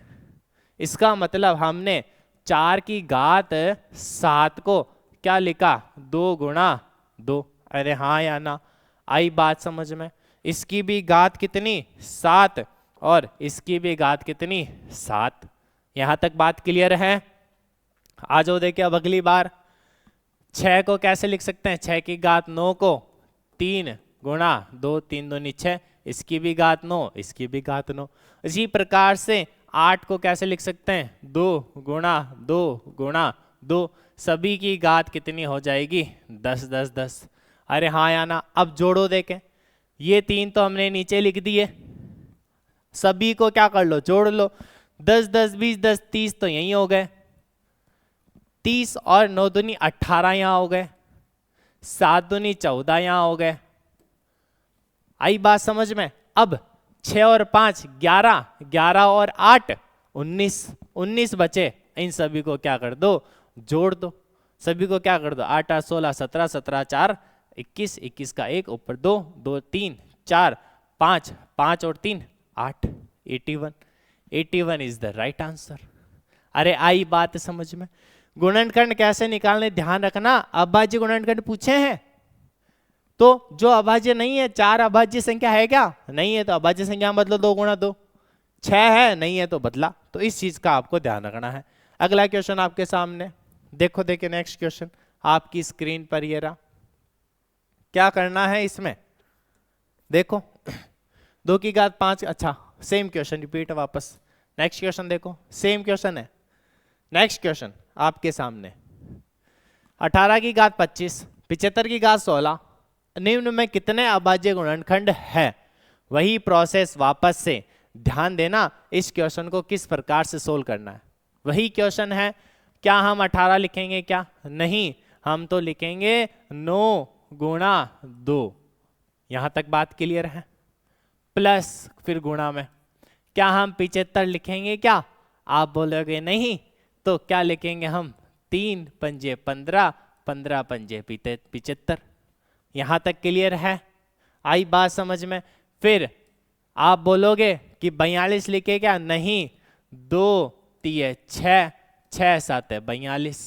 इसका मतलब हमने 4 की घात 7 को क्या लिखा, 2 गुणा 2, अरे हाँ या ना, आई बात समझ में। इसकी भी घात कितनी 7 और इसकी भी घात कितनी 7। यहां तक बात क्लियर है। आ जाओ देखिए अब अगली बार 6 को कैसे लिख सकते हैं, 6 की घात 9 को 3 गुणा 2, 3 दूनी 6, इसकी भी घात 9, इसकी भी घात 9। इसी प्रकार से 8 को कैसे लिख सकते हैं, 2 गुणा 2 गुणा 2, सभी की घात कितनी हो जाएगी 10 10 10। अरे हाँ या ना। अब जोड़ो देखें, ये 3 तो हमने नीचे लिख दिए, सभी को क्या कर लो, जोड़ लो। 10 10 20 10 30 तो यही हो गए, 30 और 9 दूनी 18 यहां हो गए, 7 दूनी 14 यहां हो गए। आई बात समझ में। अब 6 और 5 11, 11 और 8 19, 19 बचे। इन सभी को क्या कर दो, जोड़ दो। सभी को क्या कर दो, 8 8 16 17, 17 4 21, 21 का 1 ऊपर 2 2 3 4 5, 5 और 3 8, 81। 81 इज द राइट आंसर। अरे आई बात समझ में। गुणनखंड कैसे निकालने ध्यान रखना, अभाज्य गुणनखंड पूछे हैं तो जो अभाज्य नहीं है, 4 अभाज्य संख्या है क्या, नहीं है तो अभाज्य संख्या बदलो, 2 गुणा 2, 6 है नहीं है तो बदला। तो इस चीज का आपको ध्यान रखना है। अगला क्वेश्चन आपके सामने देखो, देखिए नेक्स्ट क्वेश्चन आपकी स्क्रीन पर ये रहा। क्या करना है इसमें, देखो 2 की घात 5, अच्छा सेम क्वेश्चन रिपीट वापस। नेक्स्ट क्वेश्चन देखो, सेम क्वेश्चन है। नेक्स्ट क्वेश्चन आपके सामने 18 की घात 25, 75 की घात 16, निम्न में कितने अभाज्य गुणनखंड है। वही प्रोसेस वापस से ध्यान देना, इस क्वेश्चन को किस प्रकार से सोल्व करना है। वही क्वेश्चन है, क्या हम 18 लिखेंगे क्या? नहीं, हम तो लिखेंगे 9 गुणा 2। यहां तक बात क्लियर है? प्लस फिर गुणा में क्या हम 75 लिखेंगे क्या? आप बोलोगे नहीं, तो क्या लिखेंगे हम? 3 पंजे 15, 15 पंजे 75। यहां तक क्लियर है? आई बात समझ में? फिर आप बोलोगे कि 42 लिखे क्या? नहीं, 2 3 6, 6 7 42।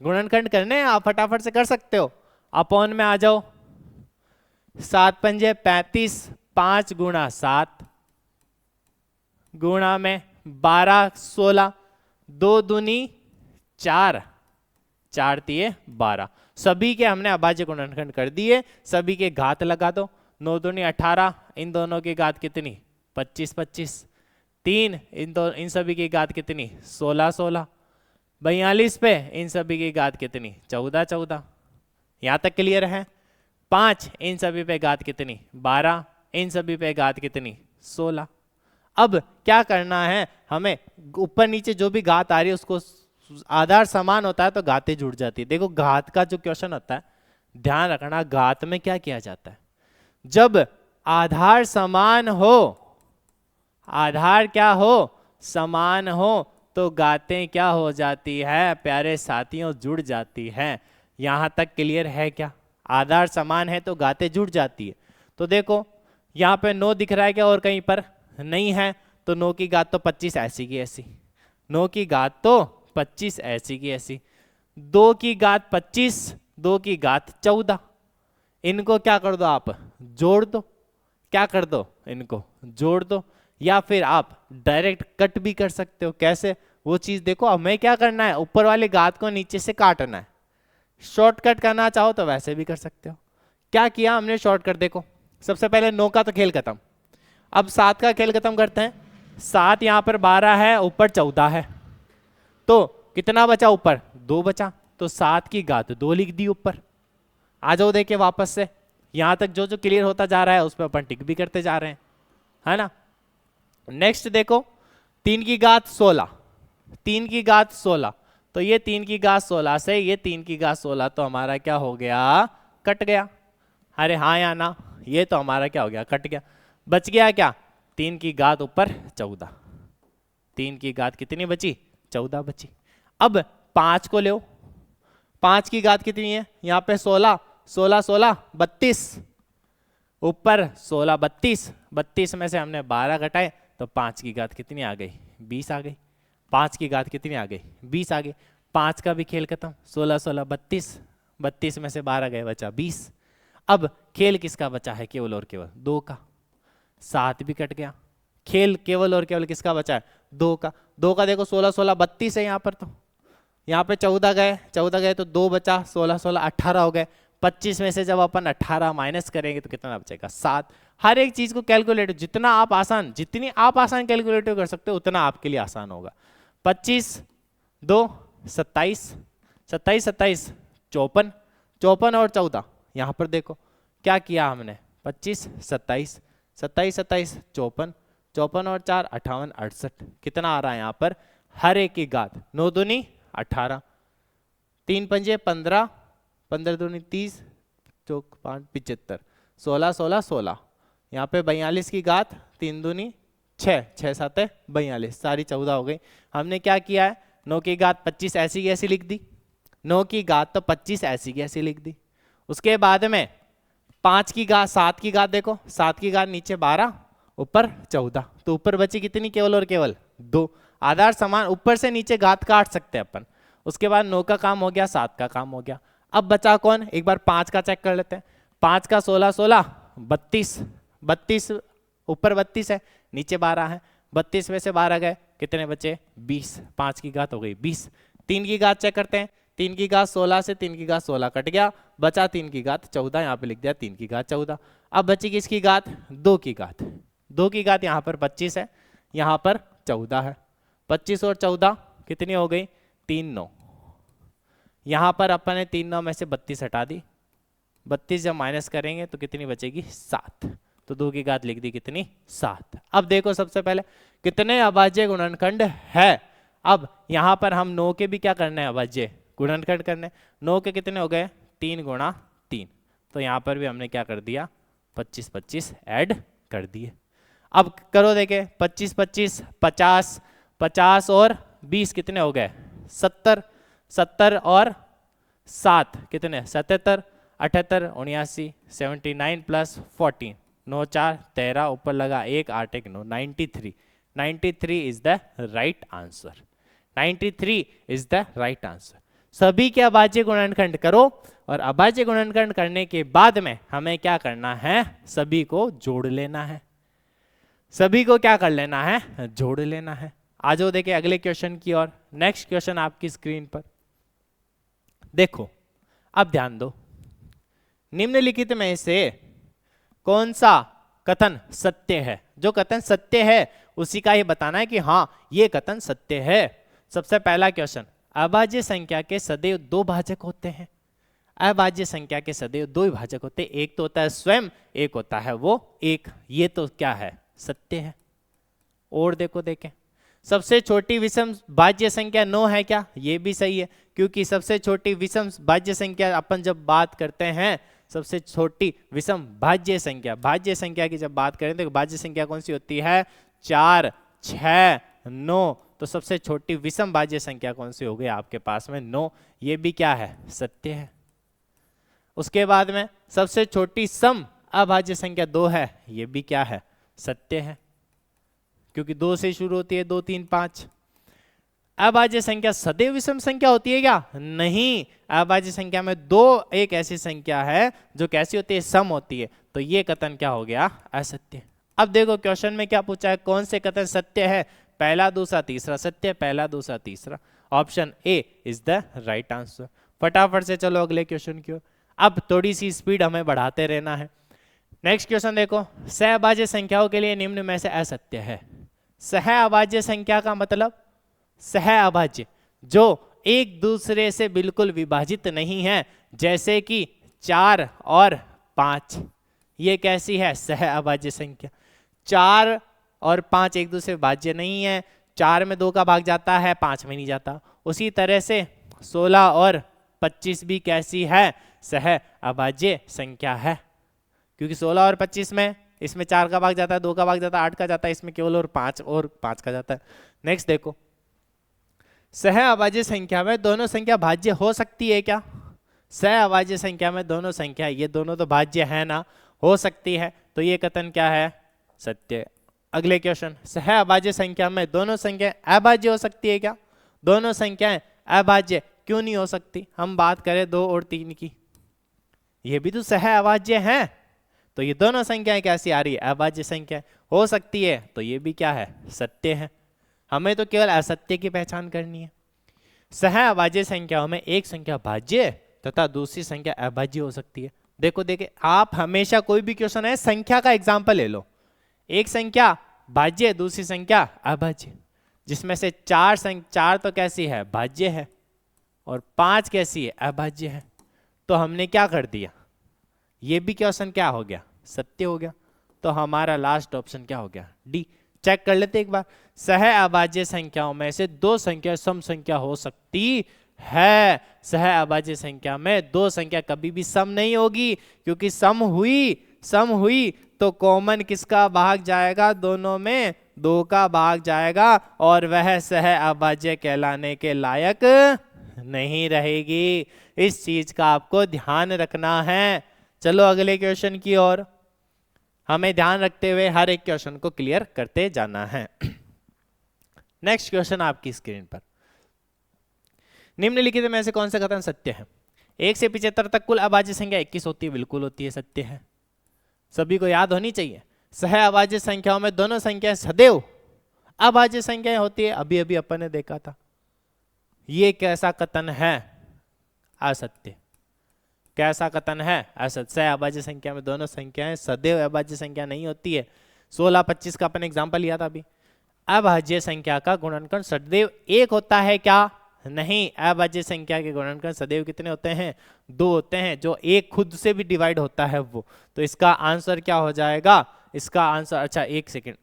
गुणनखंड करने हैं, आप फटाफट से कर सकते हो। अपॉन में आ जाओ, 7 पंजे 35, 5 गुणा 7 गुणा में 12 16, 2 दूनी 4, 4 तिये 12। सभी के हमने अभाज्य गुणनखंड कर दिए, सभी के घात लगा दो। 9 दूनी 18, इन दोनों की घात कितनी? 25 25। 3 इन सभी की घात कितनी? 16 16। 42 पे इन सभी की घात कितनी? 14 14। यहां तक क्लियर है? 5 इन सभी पे घात कितनी? 12, इन सभी पे घात कितनी? 16। अब क्या करना है हमें? ऊपर नीचे जो भी घात आ रही है उसको, आधार समान होता है तो घातें जुड़ जाती है। देखो घात का जो क्वेश्चन होता है, ध्यान रखना, घात में क्या किया जाता है? जब आधार समान हो, आधार क्या हो? समान हो, तो घातें क्या हो जाती है प्यारे साथियों? जुड़ जाती है। यहां तक क्लियर है क्या? आधार समान है तो घातें जुड़ जाती है। तो देखो यहाँ पे 9 दिख रहा है क्या? और कहीं पर नहीं है, तो 9 की घात तो 25 ऐसी की ऐसी, 9 की घात तो 25 ऐसी की ऐसी, 2 की घात 25, 2 की घात 14। इनको क्या कर दो आप? जोड़ दो। क्या कर दो? इनको जोड़ दो। या फिर आप डायरेक्ट कट भी कर सकते हो। कैसे? वो चीज देखो। हमें क्या करना है? ऊपर वाले घात को नीचे से काटना है। शॉर्टकट करना चाहो तो वैसे भी कर सकते हो। क्या किया हमने शॉर्टकट? देखो सबसे पहले 9 का तो खेल खत्म, अब 7 का खेल खत्म करते हैं। 7 यहाँ पर 12 है, ऊपर 14 है, तो कितना बचा ऊपर? 2 बचा, तो 7 की घात 2 लिख दी ऊपर। आ जाओ देखिए वापस से, यहां तक जो जो क्लियर होता जा रहा है उस पर अपन टिक भी करते जा रहे हैं, है ना। नेक्स्ट देखो 3 की घात 16, 3 की घात 16, तो ये 3 की घात 16 से ये 3 की घात 16 तो हमारा क्या हो गया? कट गया। अरे हाँ या ना? ये तो हमारा क्या हो गया? कट गया। बच गया क्या? 3 की घात ऊपर 14, 3 की घात कितनी बची? 14 बची। अब 5 को लो, 5 की घात कितनी है? यहाँ पे 16, 16 16 32, ऊपर 16 32, 32 में से हमने 12 घटाए तो 5 की घात कितनी आ गई? 20 आ गई। 5 की घात कितनी आ गई? 20 आ गई। 5 का भी खेल खत्म, 16 16 32, 32 में से 12 गए, बचा 20। अब खेल किसका बचा है? केवल और केवल 2 का। 7 भी कट गया। खेल केवल और केवल किसका बचा है? 2 का। 2 का देखो 16 16 32 है यहाँ पर, तो यहाँ पे 14 गए, 14 गए तो 2 बचा, 16 16 18 हो गए। 25 में से जब अपन 18 माइनस करेंगे तो कितना बचेगा? 7। हर एक चीज को कैलकुलेट, जितना आप आसान, जितनी आप आसान कैलकुलेट कर सकते हो उतना आपके लिए आसान होगा। 25 2 27, 27 27 54, 54 और 14, यहाँ पर देखो क्या किया हमने? 25 27, 27 27 54, 54 और 4 58 68, कितना आ रहा है यहाँ पर? हर एक की घात 9 दूनी 18, 3 पंजे 15, 15 दूनी 30, चौक 5 75, 16 16 16, यहाँ पे 42 की घात 3 दूनी 6, 6 7 42, सारी 14 हो गई। हमने क्या किया है? 9 की घात 25 ऐसी की ऐसी लिख दी, 9 की घात तो 25 ऐसी की ऐसी लिख दी। उसके बाद में 5 की घात, 7 की घात देखो, 7 की घात नीचे 12, ऊपर 14, तो ऊपर बची कितनी? केवल और केवल 2। आधार समान, ऊपर से नीचे घात काट सकते हैं अपन। उसके बाद 9 का काम हो गया, 7 का काम हो गया। अब बचा कौन? एक बार 5 का चेक कर लेते हैं। 5 का 16 16 32, 32 ऊपर 32 है, नीचे 12 है, 32 में से 12 गए, कितने बचे? 20। 5 की घात हो गई 20। 3 की घात चेक करते हैं। 3 की घात 16 से 3 की घात 16 कट गया, बचा 3 की घात 14, यहाँ पे लिख दिया 3 की घात 14। अब बची किसकी घात? 2 की घात। 2 की घात यहाँ पर 25 है, यहाँ पर 14 है। 25 और 14 कितनी हो गई? 3 9। यहाँ पर अपन ने 3 9 में से 32 हटा दी, 32 जब माइनस करेंगे तो कितनी बचेगी? 7। तो 2 की घात लिख दी कितनी? 7। अब देखो सबसे पहले कितने अभाज्य गुणनखंड है? अब यहाँ पर हम 9 के भी क्या करना है अभाज्य गुणनखंड करने। 9 के कितने हो गए 3 गुणा 3, तो यहाँ पर भी हमने क्या कर दिया 25 25 ऐड कर दिए। अब करो देखे 25 25 50 50 और 20 कितने हो गए 70, 70 और 7 कितने 77, 78 79 79 प्लस 14 9 4 13 ऊपर लगा 1 8 1 9 93 93 is the right answer. 93 is the right answer. सभी के अभाज्य गुणनखंड करो और अभाज्य गुणनखंड करने के बाद में हमें क्या करना है सभी को जोड़ लेना है। सभी को क्या कर लेना है जोड़ लेना है। आ जाओ देखिए अगले क्वेश्चन की ओर। नेक्स्ट क्वेश्चन आपकी स्क्रीन पर देखो, अब ध्यान दो। निम्नलिखित में से कौन सा कथन सत्य है? जो कथन सत्य है उसी का ही बताना है कि हाँ ये कथन सत्य है। सबसे पहला क्वेश्चन, अभाज्य संख्या के सदैव दो भाजक होते हैं। अभाज्य संख्या के सदैव दो ही भाजक होते हैं, एक तो होता है स्वयं, एक होता है वो एक। ये तो क्या है सत्य है। और देखो देखें, सबसे छोटी विषम भाज्य संख्या 9 है क्या? ये भी सही है, क्योंकि सबसे छोटी विषम भाज्य संख्या अपन जब बात करते हैं सबसे छोटी विषम भाज्य संख्या की जब बात करें तो भाज्य संख्या कौन सी होती है 4 6 9। तो सबसे छोटी विषम भाज्य संख्या कौन सी हो गई आपके पास में 9। ये भी क्या है सत्य है। उसके बाद में सबसे छोटी सम अभाज्य संख्या 2 है, ये भी क्या है सत्य है, क्योंकि 2 से शुरू होती है 2 3 5। अभाज्य संख्या सदैव विषम संख्या होती है क्या? नहीं, अभाज्य संख्या में 2 एक ऐसी संख्या है जो कैसी होती है सम होती है। तो ये कथन क्या हो गया असत्य। अब देखो क्वेश्चन में क्या पूछा है, कौन से कथन सत्य है? पहला दूसरा तीसरा सत्य, पहला दूसरा तीसरा। Option A is the right answer. फटाफट से चलो अगले क्वेश्चन की ओर। अब थोड़ी सी स्पीड हमें बढ़ाते रहना है। नेक्स्ट क्वेश्चन देखो, सहअभाज्य संख्याओं के लिए निम्न में से असत्य है। सहअभाज्य संख्या का मतलब सहअभाज्य जो एक दूसरे से बिल्कुल विभाजित नहीं है, जैसे कि 4 और 5। ये कैसी है सहअभाज्य संख्या? 4 और 5 एक दूसरे भाज्य नहीं है। 4 में 2 का भाग जाता है, 5 में नहीं जाता। उसी तरह से 16 और 25 भी कैसी है सहअभाज्य संख्या है, क्योंकि 16 और 25 में इसमें 4 का भाग जाता है, 2 का भाग जाता है, 8 का जाता है, इसमें केवल और 5 का जाता है। नेक्स्ट देखो, सहअभाज्य संख्या में दोनों संख्या भाज्य हो सकती है क्या? सहअभाज्य संख्या में दोनों संख्या, ये दोनों तो भाज्य है ना, हो सकती है। तो ये कथन क्या है सत्य। अगले क्वेश्चन, सहअभाज्य संख्या में दोनों संख्या अभाज्य हो सकती है क्या? दोनों संख्याएं अभाज्य क्यों नहीं हो सकती? हम बात करें 2 और 3 की, ये भी तो सहअभाज्य हैं। तो ये दोनों संख्याएं कैसी आ रही है अभाज्य संख्या हो सकती है। तो ये भी क्या है सत्य है। हमें तो केवल असत्य की पहचान करनी है। सहअभाज्य संख्याओं में एक संख्या भाज्य तथा दूसरी संख्या अभाज्य हो सकती है। देखो देखिए, आप हमेशा कोई भी क्वेश्चन है संख्या का एग्जाम्पल ले लो। एक संख्या भाज्य, दूसरी संख्या अभाज्य, जिसमें से 4 तो कैसी है भाज्य है और 5 कैसी है अभाज्य है। तो हमने क्या कर दिया, ये भी क्वेश्चन क्या हो गया सत्य हो गया। तो हमारा लास्ट ऑप्शन क्या हो गया डी। चेक कर लेते एक बार, सहअभाज्य संख्याओं में से 2 संख्या सम संख्या हो सकती है। सहअभाज्य संख्या में 2 संख्या कभी भी सम नहीं होगी, क्योंकि सम हुई तो कॉमन किसका भाग जाएगा? दोनों में 2 का भाग जाएगा और वह सहअभाज्य कहलाने के लायक नहीं रहेगी। इस चीज का आपको ध्यान रखना है। चलो अगले क्वेश्चन की ओर। हमें ध्यान रखते हुए हर एक क्वेश्चन को क्लियर करते जाना है। नेक्स्ट क्वेश्चन आपकी स्क्रीन पर, निम्नलिखित में से कौन सा कथन सत्य है? 1 से 75 तक कुल अभाज्य संख्या 21 होती है। बिल्कुल होती है, सत्य है, सभी को याद होनी चाहिए। सहअभाज्य संख्याओं में दोनों संख्याएं सदैव अभाज्य संख्याएं होती है, अभी अभी अपन ने देखा था। ये कैसा कथन है असत्य। कैसा कथन है असत्य। सहअभाज्य संख्या में दोनों संख्याएं सदैव अभाज्य संख्या नहीं होती है। 16 25 का अपन एग्जांपल लिया था अभी। अभाज्य संख्या का गुणनखंड सदैव 1 होता है क्या? नहीं, अभाज्य संख्या के गुणनखंड सदैव कितने होते हैं? 2 होते हैं, जो 1 खुद से भी डिवाइड होता है वो। तो इसका आंसर क्या हो जाएगा? इसका आंसर, अच्छा एक सेकेंड,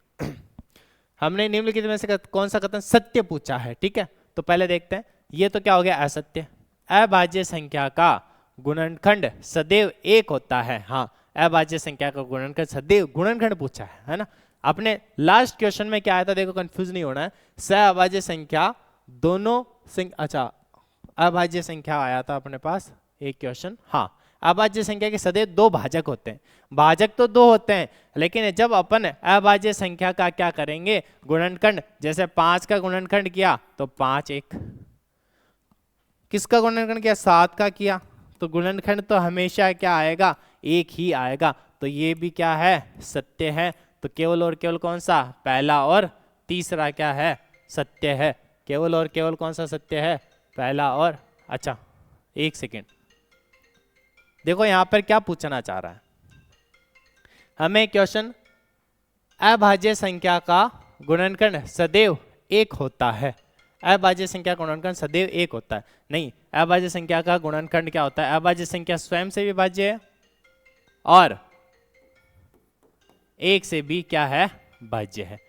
हमने निम्नलिखित में से कौन सा कथन सत्य पूछा है, ठीक है। तो पहले देखते हैं, ये तो क्या हो गया असत्य। अभाज्य संख्या का गुणनखंड सदैव एक होता है। हाँ, अभाज्य संख्या का गुणनखंड सदैव गुणनखंड पूछा है ना। अपने लास्ट क्वेश्चन में क्या आया था, देखो कंफ्यूज नहीं होना है। सहअभाज्य संख्या दोनों अच्छा अभाज्य संख्या आया था अपने पास एक क्वेश्चन। हाँ, अभाज्य संख्या के सदैव दो भाजक होते हैं। भाजक तो दो होते हैं, लेकिन जब अपन अभाज्य संख्या का क्या करेंगे गुणनखंड, जैसे 5 का गुणनखंड किया तो 5 1, किसका गुणनखंड किया 7 का किया, तो गुणनखंड तो हमेशा क्या आएगा एक ही आएगा। तो ये भी क्या है सत्य है। तो केवल और केवल कौन सा, पहला और तीसरा क्या है सत्य है। केवल और केवल कौन सा सत्य है, पहला और, अच्छा एक सेकेंड, देखो यहां पर क्या पूछना चाह रहा है हमें क्वेश्चन, अभाज्य संख्या का गुणनखंड सदैव एक होता है। अभाज्य संख्या का गुणनखंड सदैव एक होता है, नहीं, अभाज्य संख्या का गुणनखंड क्या होता है, अभाज्य संख्या स्वयं से विभाज्य है और एक से भी क्या है भाज्य है।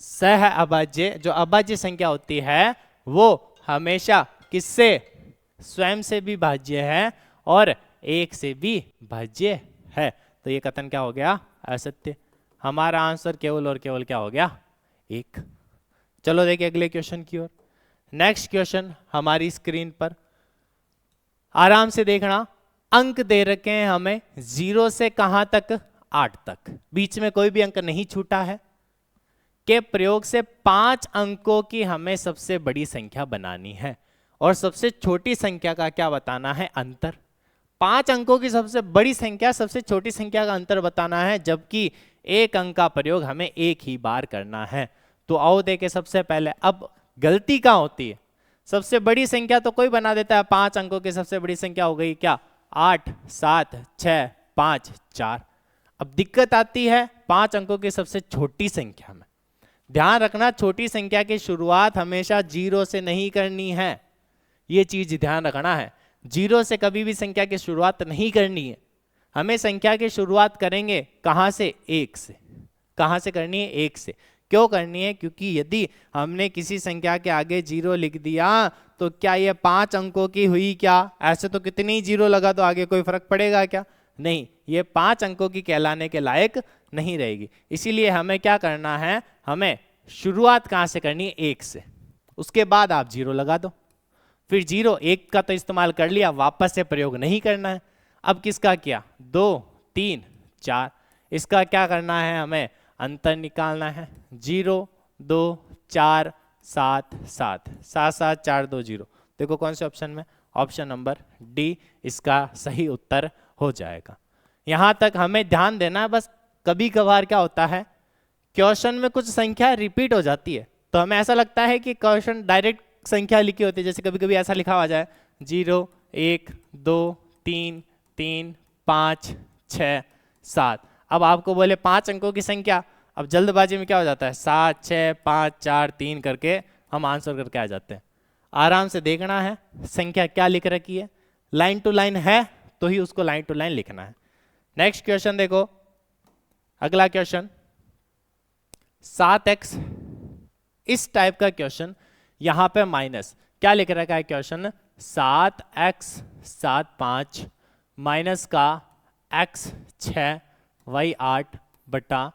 सह अभाज्य जो अभाज्य संख्या होती है वो हमेशा किससे, स्वयं से भी भाज्य है और एक से भी भाज्य है। तो ये कथन क्या हो गया असत्य। हमारा आंसर केवल और केवल क्या हो गया एक। चलो देखिए अगले क्वेश्चन की ओर। नेक्स्ट क्वेश्चन हमारी स्क्रीन पर, आराम से देखना। अंक दे रखे हैं हमें 0 से कहां तक, 8 तक, बीच में कोई भी अंक नहीं छूटा है। के प्रयोग से 5 अंकों की हमें सबसे बड़ी संख्या बनानी है और सबसे छोटी संख्या का क्या बताना है अंतर। 5 अंकों की सबसे बड़ी संख्या सबसे छोटी संख्या का अंतर बताना है, जबकि एक अंक का प्रयोग हमें एक ही बार करना है। तो आओ देखे सबसे पहले, अब गलती कहां होती है, सबसे बड़ी संख्या तो कोई बना देता है, 5 अंकों की सबसे बड़ी संख्या हो गई क्या 8 7 6 5 4। अब दिक्कत आती है 5 अंकों की सबसे छोटी संख्या में। ध्यान रखना छोटी संख्या की शुरुआत हमेशा 0 से नहीं करनी है, ये चीज ध्यान रखना है। 0 से कभी भी संख्या की शुरुआत नहीं करनी है, हमें संख्या की शुरुआत करेंगे कहां से, 1 से। कहां से करनी है, 1 से। क्यों करनी है, क्योंकि यदि हमने किसी संख्या के आगे 0 लिख दिया तो क्या ये 5 अंकों की हुई क्या, ऐसे तो कितनी ही 0 लगा तो आगे कोई फर्क पड़ेगा क्या, नहीं, ये 5 अंकों की कहलाने के लायक नहीं रहेगी। इसीलिए हमें क्या करना है, हमें शुरुआत कहां से करनी है, 1 से। उसके बाद आप 0 लगा दो, फिर 0 1 का तो इस्तेमाल कर लिया, वापस से प्रयोग नहीं करना है। अब किसका किया, 2 3 4, इसका क्या करना है, हमें अंतर निकालना है। 0 2 4 7 7 7 7 4 2 0। देखो कौन से ऑप्शन में, ऑप्शन नंबर डी इसका सही उत्तर हो जाएगा। यहां तक हमें ध्यान देना है। बस कभी कभार क्या होता है, क्वेश्चन में कुछ संख्या रिपीट हो जाती है, तो हमें ऐसा लगता है कि क्वेश्चन डायरेक्ट संख्या लिखी होती है। जैसे कभी कभी ऐसा लिखा हुआ जाए 0 1 2 3 3 5 6 7। अब आपको बोले 5 अंकों की संख्या, अब जल्दबाजी में क्या हो जाता है 7 6 5 4 3 करके हम आंसर करके आ जाते हैं। आराम से देखना है संख्या क्या लिख रखी है, लाइन टू लाइन है तो ही उसको लाइन टू लाइन लिखना है। नेक्स्ट क्वेश्चन देखो, अगला क्वेश्चन 7x, इस टाइप का क्वेश्चन। यहां पे माइनस क्या लिख रखा है क्वेश्चन, 7x 7 5 माइनस का x 6 y 8 बटा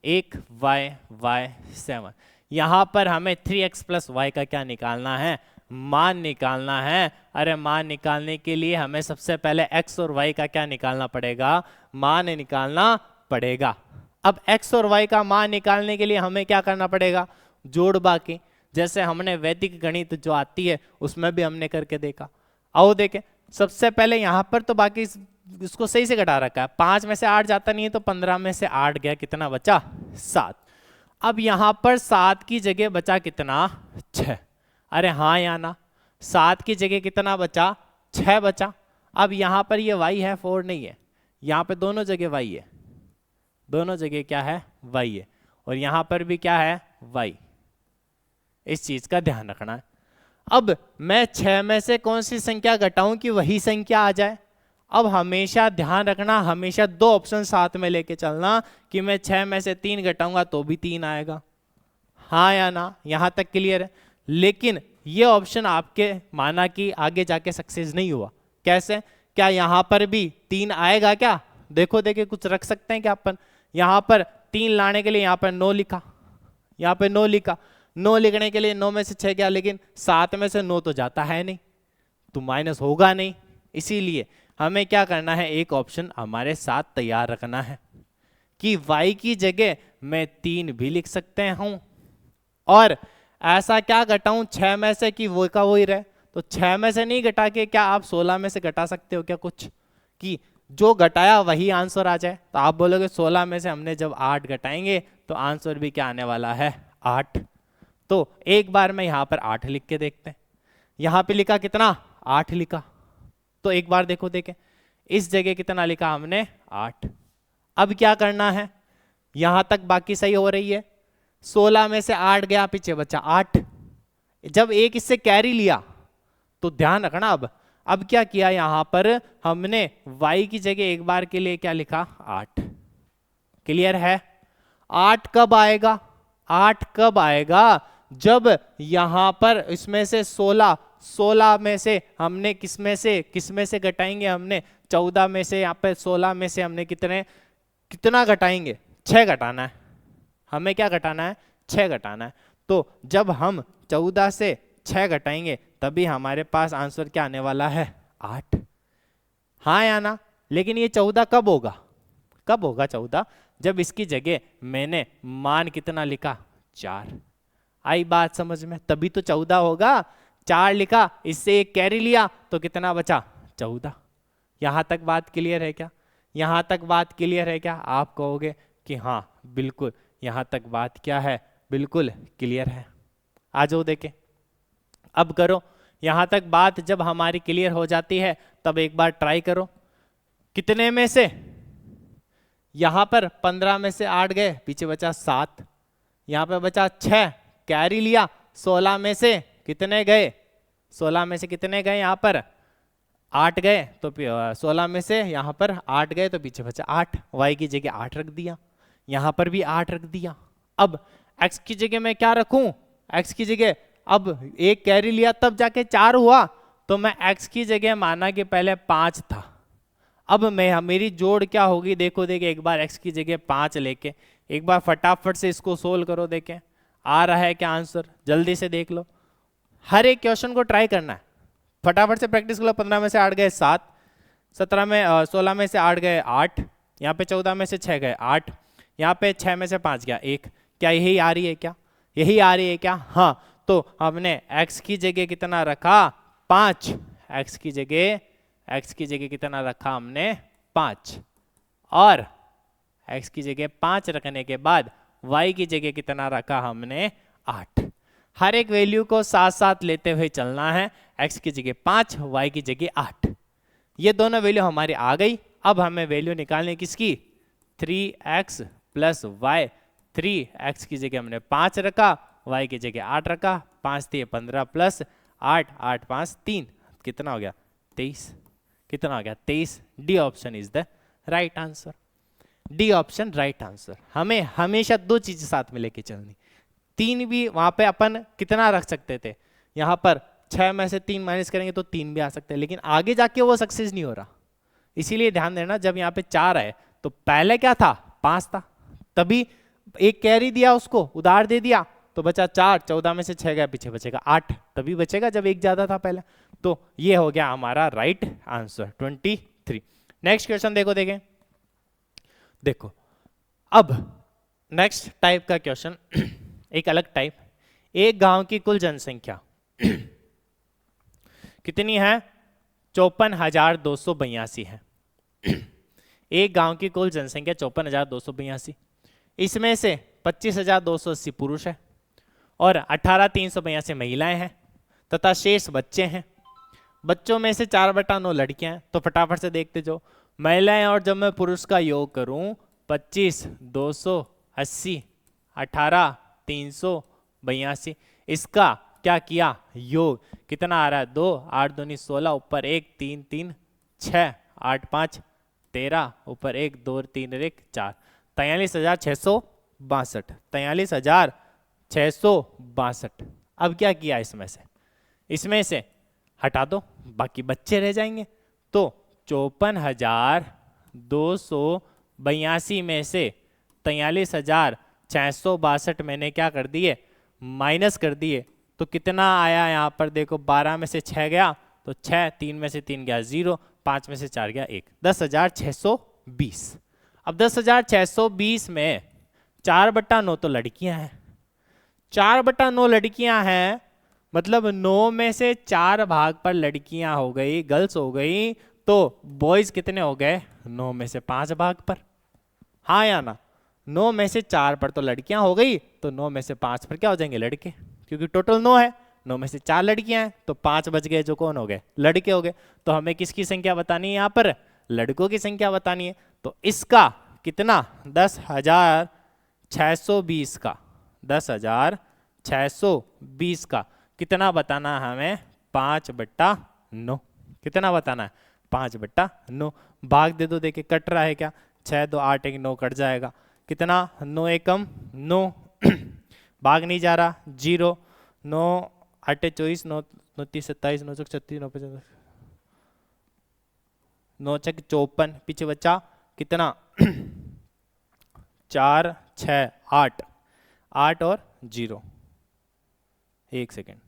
1 y 7। यहां पर हमें 3x प्लस y का क्या निकालना है, मान निकालना है। अरे मान निकालने के लिए हमें सबसे पहले x और y का क्या निकालना पड़ेगा, मान निकालना पड़ेगा। अब x और y का मान निकालने के लिए हमें क्या करना पड़ेगा, जोड़ बाकी, जैसे हमने वैदिक गणित जो आती है उसमें भी हमने करके देखा। आओ देखें, सबसे पहले यहाँ पर तो बाकी इसको सही से घटा रखा है, 5 में से 8 जाता नहीं है तो 15 में से 8 गया, कितना बचा 7। अब यहाँ पर 7 की जगह बचा कितना 6। अरे हाँ या ना, 7 की जगह कितना बचा 6 बचा। अब यहाँ पर ये y है 4 नहीं है, यहाँ पे दोनों जगह y है, दोनों जगह क्या है y है, और यहाँ पर भी क्या है y। इस चीज का ध्यान रखना है। अब मैं 6 में से कौन सी संख्या घटाऊं कि वही संख्या आ जाए। अब हमेशा ध्यान रखना, हमेशा 2 ऑप्शन साथ में लेके चलना कि मैं 6 में से 3 घटाऊंगा तो भी 3 आएगा, हाँ या ना, यहाँ तक क्लियर है। लेकिन ये ऑप्शन आपके माना कि आगे जाके सक्सेस नहीं हुआ। कैसे? क्या यहाँ पर भी 3 आएगा क्या? देखो देखे कुछ रख सकते हैं क्या अपन? यहाँ पर 3 लाने के लिए यहाँ पर 9 लिखा, यहाँ पे 9 लिखा, 9 लिखने के लिए 9 में से 6 गया, लेकिन 7 में से 9 तो जाता है नहीं, तो माइनस होगा नहीं। इसीलिए हमें क्या करना है, एक ऑप्शन हमारे साथ तैयार रखना है कि y की जगह मैं 3 भी लिख सकते हूं, और ऐसा क्या घटाऊं 6 में से कि वो का वही रहे। तो 6 में से नहीं घटा के क्या आप 16 में से घटा सकते हो क्या कुछ, कि जो घटाया वही आंसर आ जाए? तो आप बोलोगे 16 में से हमने जब 8 घटाएंगे तो आंसर भी क्या आने वाला है, 8। तो एक बार में यहाँ पर 8 लिख के देखते हैं। यहाँ पे लिखा कितना, 8 लिखा। तो एक बार देखो देखें, इस जगह कितना लिखा हमने, 8। अब क्या करना है, यहां तक बाकी सही हो रही है। 16 में से 8 गया, पीछे बचा 8। जब एक इससे कैरी लिया तो ध्यान रखना, अब क्या किया, यहां पर हमने y की जगह एक बार के लिए क्या लिखा, 8। क्लियर है? 8 कब आएगा, 8 कब आएगा, जब यहां पर इसमें से 16 में से हमने किस में से घटाएंगे, हमने 14 में से, यहाँ पे 16 में से हमने कितना घटाएंगे, 6 घटाना है। हमें क्या घटाना है, 6 घटाना है। तो जब हम 14 से 6 घटाएंगे तभी हमारे पास आंसर क्या आने वाला है, 8। हाँ या ना? लेकिन ये 14 कब होगा, 14? जब इसकी जगह मैंने मान कितना लिखा, 4। आई बात समझ में? तभी तो 14 होगा। 4 लिखा, इससे एक कैरी लिया तो कितना बचा, 14। यहां तक बात क्लियर है क्या? यहां तक बात क्लियर है क्या? आप कहोगे कि हाँ बिल्कुल, यहां तक बात क्या है, बिल्कुल क्लियर है। आ जाओ देखें, अब करो। यहां तक बात जब हमारी क्लियर हो जाती है तब एक बार ट्राई करो। कितने में से, यहां पर 15 में से 8 गए, पीछे बचा 7, यहां पे बचा 6, कैरी लिया, 16 में से कितने गए, 16 में से कितने गए, यहां पर 8 गए, तो 16 में से यहां पर 8 गए तो पीछे बचा 8। y की जगह 8 रख दिया, यहां पर भी 8 रख दिया। अब x की जगह मैं क्या रखूं, x की जगह अब एक कैरी लिया तब जाके 4 हुआ, तो मैं x की जगह माना कि पहले 5 था। अब मेरी जोड़ क्या होगी, देखो एक बार x की जगह 5 लेके एक बार फटाफट से इसको सोल्व करो, देखें आ रहा है क्या आंसर, जल्दी से देख लो। हर एक क्वेश्चन को ट्राई करना है, फटाफट से प्रैक्टिस कर लो। 15 में से 8 गए 7, 16 में से 8 गए 8, यहाँ पे 14 में से 6 गए 8, यहाँ पे 6 में से 5 गया 1। क्या यही आ रही है क्या, यही आ रही है क्या? हाँ, तो हमने x की जगह कितना रखा, 5। x की जगह कितना रखा हमने, 5। और x की जगह 5 रखने के बाद y की जगह कितना रखा हमने, 8। हर एक वैल्यू को साथ साथ लेते हुए चलना है। x की जगह 5, y की जगह 8, ये दोनों वैल्यू हमारी आ गई। अब हमें वैल्यू निकालनी किसकी, 3x प्लस y। 3x की जगह हमने 5 रखा, y की जगह 8 रखा, 5 3 15 प्लस 8, 8 5 3, कितना हो गया, 23। कितना हो गया, 23। D option is the right answer. D option right answer. हमें हमेशा 2 चीजें साथ में लेके चलनी। 3 भी वहां पे अपन कितना रख सकते थे, यहाँ पर 6 में से 3 माइनस करेंगे तो 3 भी आ सकते हैं, लेकिन आगे जाके वो सक्सेस नहीं हो रहा। इसीलिए ध्यान देना, जब यहाँ पे 4 है तो पहले क्या था, 5 था, तभी एक कैरी दिया, उसको उधार दे दिया तो बचा 4। 14 में से 6 गया, पीछे बचेगा 8, तभी बचेगा जब एक ज्यादा था पहले। तो ये हो गया हमारा राइट आंसर 23। नेक्स्ट क्वेश्चन देखें। देखो अब नेक्स्ट टाइप का क्वेश्चन, एक अलग टाइप। एक गांव की कुल जनसंख्या कितनी है, 54,282 है। एक गांव की कुल जनसंख्या 54,282, इसमें से 25,280 पुरुष है और 18,382 महिलाएं हैं तथा शेष बच्चे हैं। बच्चों में से 4/9 लड़कियां हैं। तो फटाफट से देखते जाओ, महिलाएं और जब मैं पुरुष का योग करूं, 25,280 18,382, इसका क्या किया योग, कितना आ रहा है, 2 8 दूनी 16, ऊपर 1 3 3 6 8 5 13, ऊपर 1 2 3 1 4, 43,662, 662। अब क्या किया, इसमें से हटा दो, बाकी बच्चे रह जाएंगे। तो 54,282 में से 43,662 मैंने क्या कर दिए, माइनस कर दिए। तो कितना आया यहाँ पर देखो, 12 में से 6 गया तो 6, 3 में से 3 गया 0, 5 में से 4 गया 1, 10,620। अब 10,620 में 4/9 तो लड़कियां हैं, 4/9 लड़कियां हैं, मतलब 9 में से 4 भाग पर लड़कियां हो गई, गर्ल्स हो गई। तो बॉयज कितने हो गए, 9 में से 5 भाग पर, हाँ या ना। 9 में से 4 पर तो लड़कियां हो गई, तो 9 में से 5 पर क्या हो जाएंगे, लड़के, क्योंकि टोटल 9 है, 9 में से 4 लड़कियां हैं, तो 5 बच गए जो कौन हो गए, लड़के हो गए। तो हमें किसकी संख्या बतानी है, यहाँ पर लड़कों की संख्या बतानी है। तो इसका कितना, 10,620 का, 10,620 का कितना बताना है हमें, 5/9। कितना बताना है, 5/9। भाग दे दो, देखिए कट रहा है क्या, 6 2 8 1 9 कट जाएगा, कितना, 9 एकम 9, भाग नहीं जा रहा, 0, 9 8 24, 9 9 30 27, 9 36, 9 55, 9 6 54, पीछे बचा कितना 4 6 8, 8 और 0। एक सेकेंड,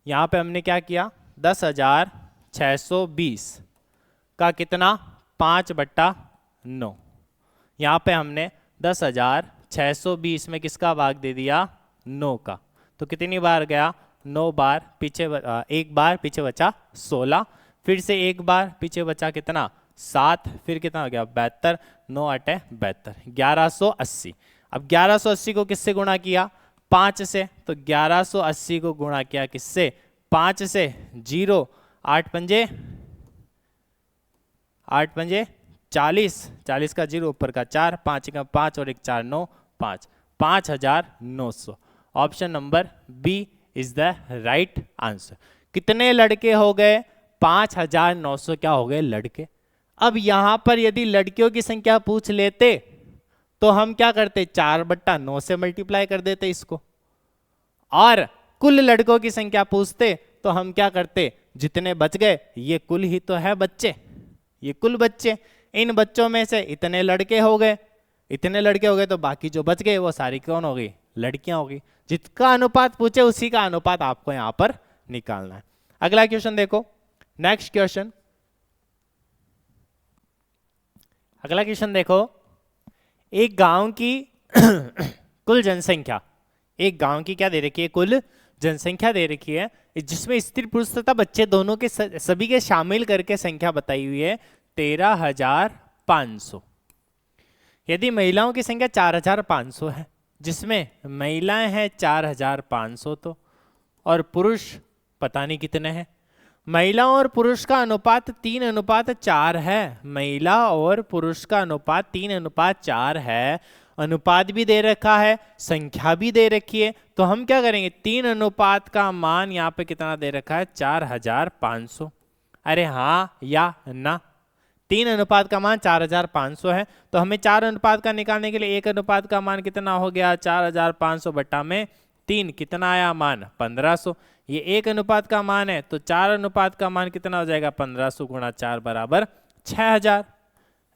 यहाँ पे हमने क्या किया, 10,620 का कितना, 5/9। यहाँ पे हमने 10,620 में किसका भाग दे दिया, 9 का। तो कितनी बार गया, 9 बार, पीछे एक बार पीछे बचा 16, फिर से एक बार पीछे बचा कितना 7, फिर कितना हो गया 72, 9 8 72, 1180। अब 1180 को किससे गुणा किया, 5 से, तो 1180 को गुणा किया किससे, 5 से, 0 8 पंजे 40, 40 का 0 ऊपर का 4, 5 का 5 और 1 4 9, 5, 5,900। Option number B is the right answer. कितने लड़के हो गए, 5,900 क्या हो गए, लड़के। अब यहां पर यदि लड़कियों की संख्या पूछ लेते तो हम क्या करते, 4/9 से मल्टीप्लाई कर देते इसको, और कुल लड़कों की संख्या पूछते तो हम क्या करते, जितने बच गए ये कुल ही तो है बच्चे, ये कुल बच्चे, इन बच्चों में से इतने लड़के हो गए, इतने लड़के हो गए, तो बाकी जो बच गए वो सारी कौन हो गई, लड़कियां हो गई। जिसका अनुपात पूछे उसी का अनुपात आपको यहां पर निकालना है। अगला क्वेश्चन देखो, नेक्स्ट क्वेश्चन, अगला क्वेश्चन देखो, एक गांव की कुल जनसंख्या, एक गांव की क्या दे रखी है, कुल जनसंख्या दे रखी है, जिसमें स्त्री पुरुष तथा बच्चे दोनों के सभी के शामिल करके संख्या बताई हुई है 13,500। यदि महिलाओं की संख्या 4,500 है, जिसमें महिलाएं हैं 4,500 तो, और पुरुष पता नहीं कितने हैं। महिलाओं और पुरुष का अनुपात 3:4 है, महिला और पुरुष का अनुपात 3:4 है, अनुपात भी दे रखा है, संख्या भी दे रखी है। तो हम क्या करेंगे, 3 अनुपात का मान यहाँ पे कितना दे रखा है, 4,500। अरे हाँ या ना, 3 अनुपात का मान 4,500 है, तो हमें 4 अनुपात का निकालने के लिए 1 अनुपात का मान कितना हो गया, 4,500 बटा में 3, कितना आया मान 1,500। ये 1 अनुपात का मान है, तो 4 अनुपात का मान कितना हो जाएगा, 1,500 गुणा 4 बराबर 6,000।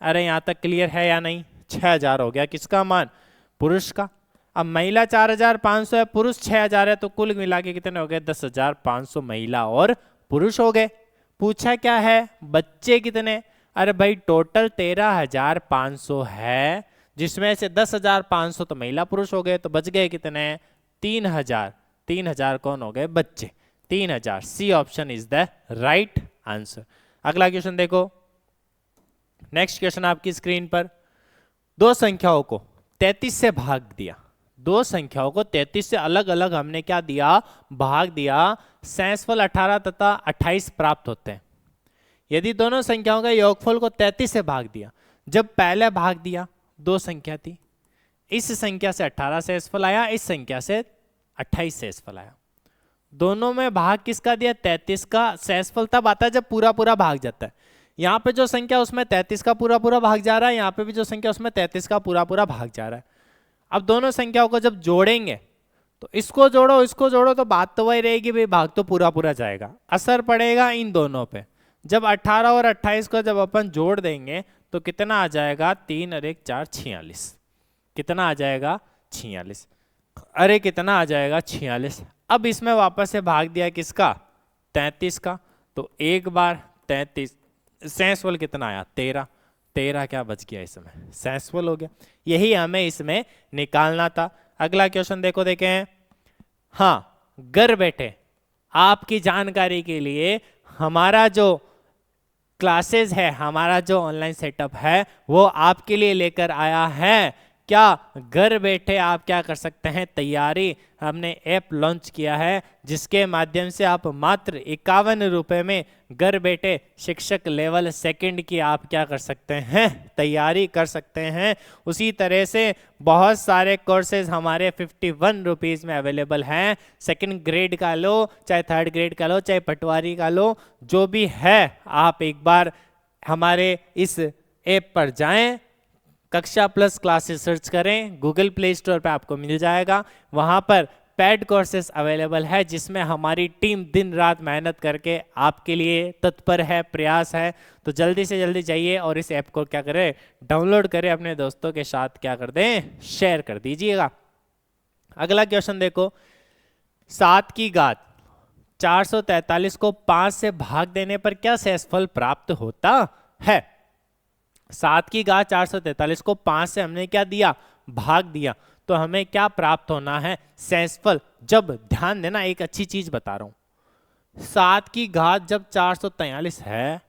अरे यहाँ तक क्लियर है या नहीं, 6,000 हो गया किसका मान, पुरुष का। अब महिला 4,500 है, पुरुष 6,000 है, तो कुल मिला के कितने हो गए, 10,500 महिला और पुरुष हो गए। पूछा क्या है, बच्चे कितने, अरे भाई टोटल 13,500 है, जिसमें से 10,500 तो महिला पुरुष हो गए, तो बच गए कितने, 3,000। 3,000 कौन हो गए, बच्चे, 3,000। C option is the right answer. अगला क्वेश्चन देखो, नेक्स्ट क्वेश्चन आपकी स्क्रीन पर, दो संख्याओं को 33 से भाग दिया, दो संख्याओं को 33 से अलग अलग हमने क्या दिया, भाग दिया, शेषफल 18 तथा 28 प्राप्त होते हैं। यदि दोनों संख्याओं का योगफल को 33 से भाग दिया, जब पहले भाग दिया दो संख्या थी, इस संख्या से 18 शेषफल आया, इस संख्या से 28 शेषफल आया, दोनों में भाग किसका दिया, 33 का। शेषफल तब आता है जब पूरा पूरा भाग जाता है। यहाँ पे जो संख्या उसमें 33 का पूरा पूरा भाग जा रहा है, यहाँ पे भी जो संख्या उसमें 33 का पूरा पूरा भाग जा रहा है। अब दोनों संख्याओं को जब जोड़ेंगे तो इसको जोड़ो तो बात तो वही रहेगी भाई, भाग तो पूरा पूरा जाएगा, असर पड़ेगा इन दोनों पे। जब 18 और 28 को जब अपन जोड़ देंगे तो कितना आ जाएगा, 3 और 1 4 46। कितना आ जाएगा, 46। अरे कितना आ जाएगा, 46। अब इसमें वापस से भाग दिया किसका, 33 का, तो एक बार 33, सेंसफुल कितना आया, 13। 13 क्या बच गया इसमें, सेंसफुल हो गया। यही हमें इसमें निकालना था। अगला क्वेश्चन देखो, देखें। हाँ, घर बैठे आपकी जानकारी के लिए हमारा जो क्लासेस है, हमारा जो ऑनलाइन सेटअप है वो आपके लिए लेकर आया है। क्या घर बैठे आप क्या कर सकते हैं, तैयारी, हमने ऐप लॉन्च किया है जिसके माध्यम से आप मात्र 51 रुपए में घर बैठे शिक्षक लेवल सेकंड की आप क्या कर सकते हैं, तैयारी कर सकते हैं। उसी तरह से बहुत सारे कोर्सेज हमारे 51 रुपीज़ में अवेलेबल हैं। सेकंड ग्रेड का लो, चाहे थर्ड ग्रेड का लो, चाहे पटवारी का लो, जो भी है आप एक बार हमारे इस ऐप पर जाएं, कक्षा प्लस क्लासेस सर्च करें, गूगल प्ले स्टोर पे आपको मिल जाएगा। वहाँ पर पेड कोर्सेस अवेलेबल है जिसमें हमारी टीम दिन रात मेहनत करके आपके लिए तत्पर है, प्रयास है। तो जल्दी से जल्दी जाइए और इस ऐप को क्या करें, डाउनलोड करें, अपने दोस्तों के साथ क्या कर दें, शेयर कर दीजिएगा। अगला क्वेश्चन देखो, 7 की घात 443 को 5 से भाग देने पर क्या शेषफल प्राप्त होता है। 7 की घात 443 को 5 से हमने क्या दिया, भाग दिया, तो हमें क्या प्राप्त होना है, शेषफल। जब ध्यान देना, एक अच्छी चीज बता रहा हूं, 7 की घात जब 443 है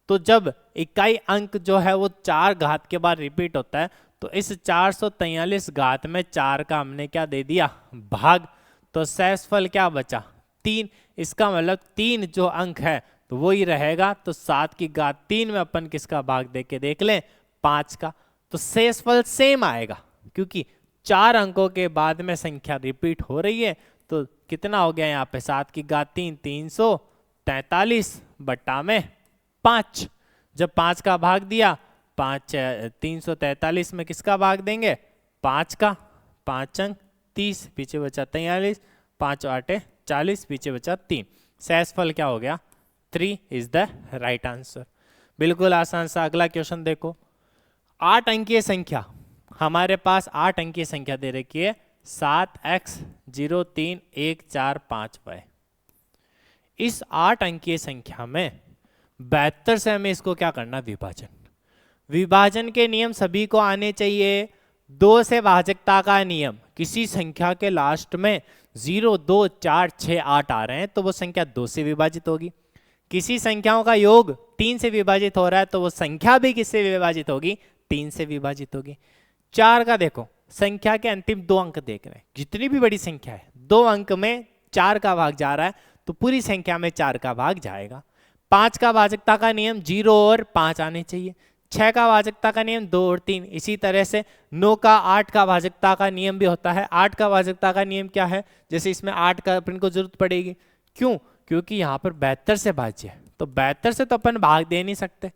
तो जब इकाई अंक जो है वो 4 घात के बाद रिपीट होता है, तो इस 443 घात में 4 का हमने क्या दे दिया, भाग, तो शेषफल क्या बचा, 3। इसका मतलब 3 जो अंक है तो वो ही रहेगा। तो 7 की घात 3 में अपन किसका भाग दे के देख लें, 5 का, तो शेषफल सेम आएगा क्योंकि 4 अंकों के बाद में संख्या रिपीट हो रही है। तो कितना हो गया यहाँ पे, 7 की घात 3 343 बट्टा में 5। जब 5 का भाग दिया, 5 343 में किसका भाग देंगे, 5 का, 5 अंक 30, पीछे बचा 43, 5 8 40, पीछे बचा 3। शेषफल क्या हो गया, 3 इज द राइट आंसर। बिल्कुल आसान सा। अगला क्वेश्चन देखो, 8 अंकीय संख्या, हमारे पास 8 अंकीय संख्या दे रखी है, 7x 0 3 1 4 5 y। इस 8 अंकीय संख्या में 72 से हमें इसको क्या करना, विभाजन। विभाजन के नियम सभी को आने चाहिए। 2 से भाजकता का नियम, किसी संख्या के लास्ट में 0 2 4 6 8 आ रहे हैं तो वो संख्या 2 से विभाजित होगी। किसी संख्याओं का योग 3 से विभाजित हो रहा है तो वो संख्या भी किससे विभाजित होगी, 3 से विभाजित होगी। 4 का देखो, संख्या के अंतिम 2 अंक देख रहे हैं, जितनी भी बड़ी संख्या है 2 अंक में 4 का भाग जा रहा है तो पूरी संख्या में 4 का भाग जाएगा। 5 का भाजकता का नियम 0 और 5 आने चाहिए। 6 का भाजकता का नियम 2 और 3। इसी तरह से 9 का 8 का भाजकता का नियम भी होता है। 8 का भाजकता का नियम क्या है, जैसे इसमें 8 का अपन को जरूरत पड़ेगी, क्यों, क्योंकि यहाँ पर 72 से भाज्य है, तो 72 से तो अपन भाग दे नहीं सकते।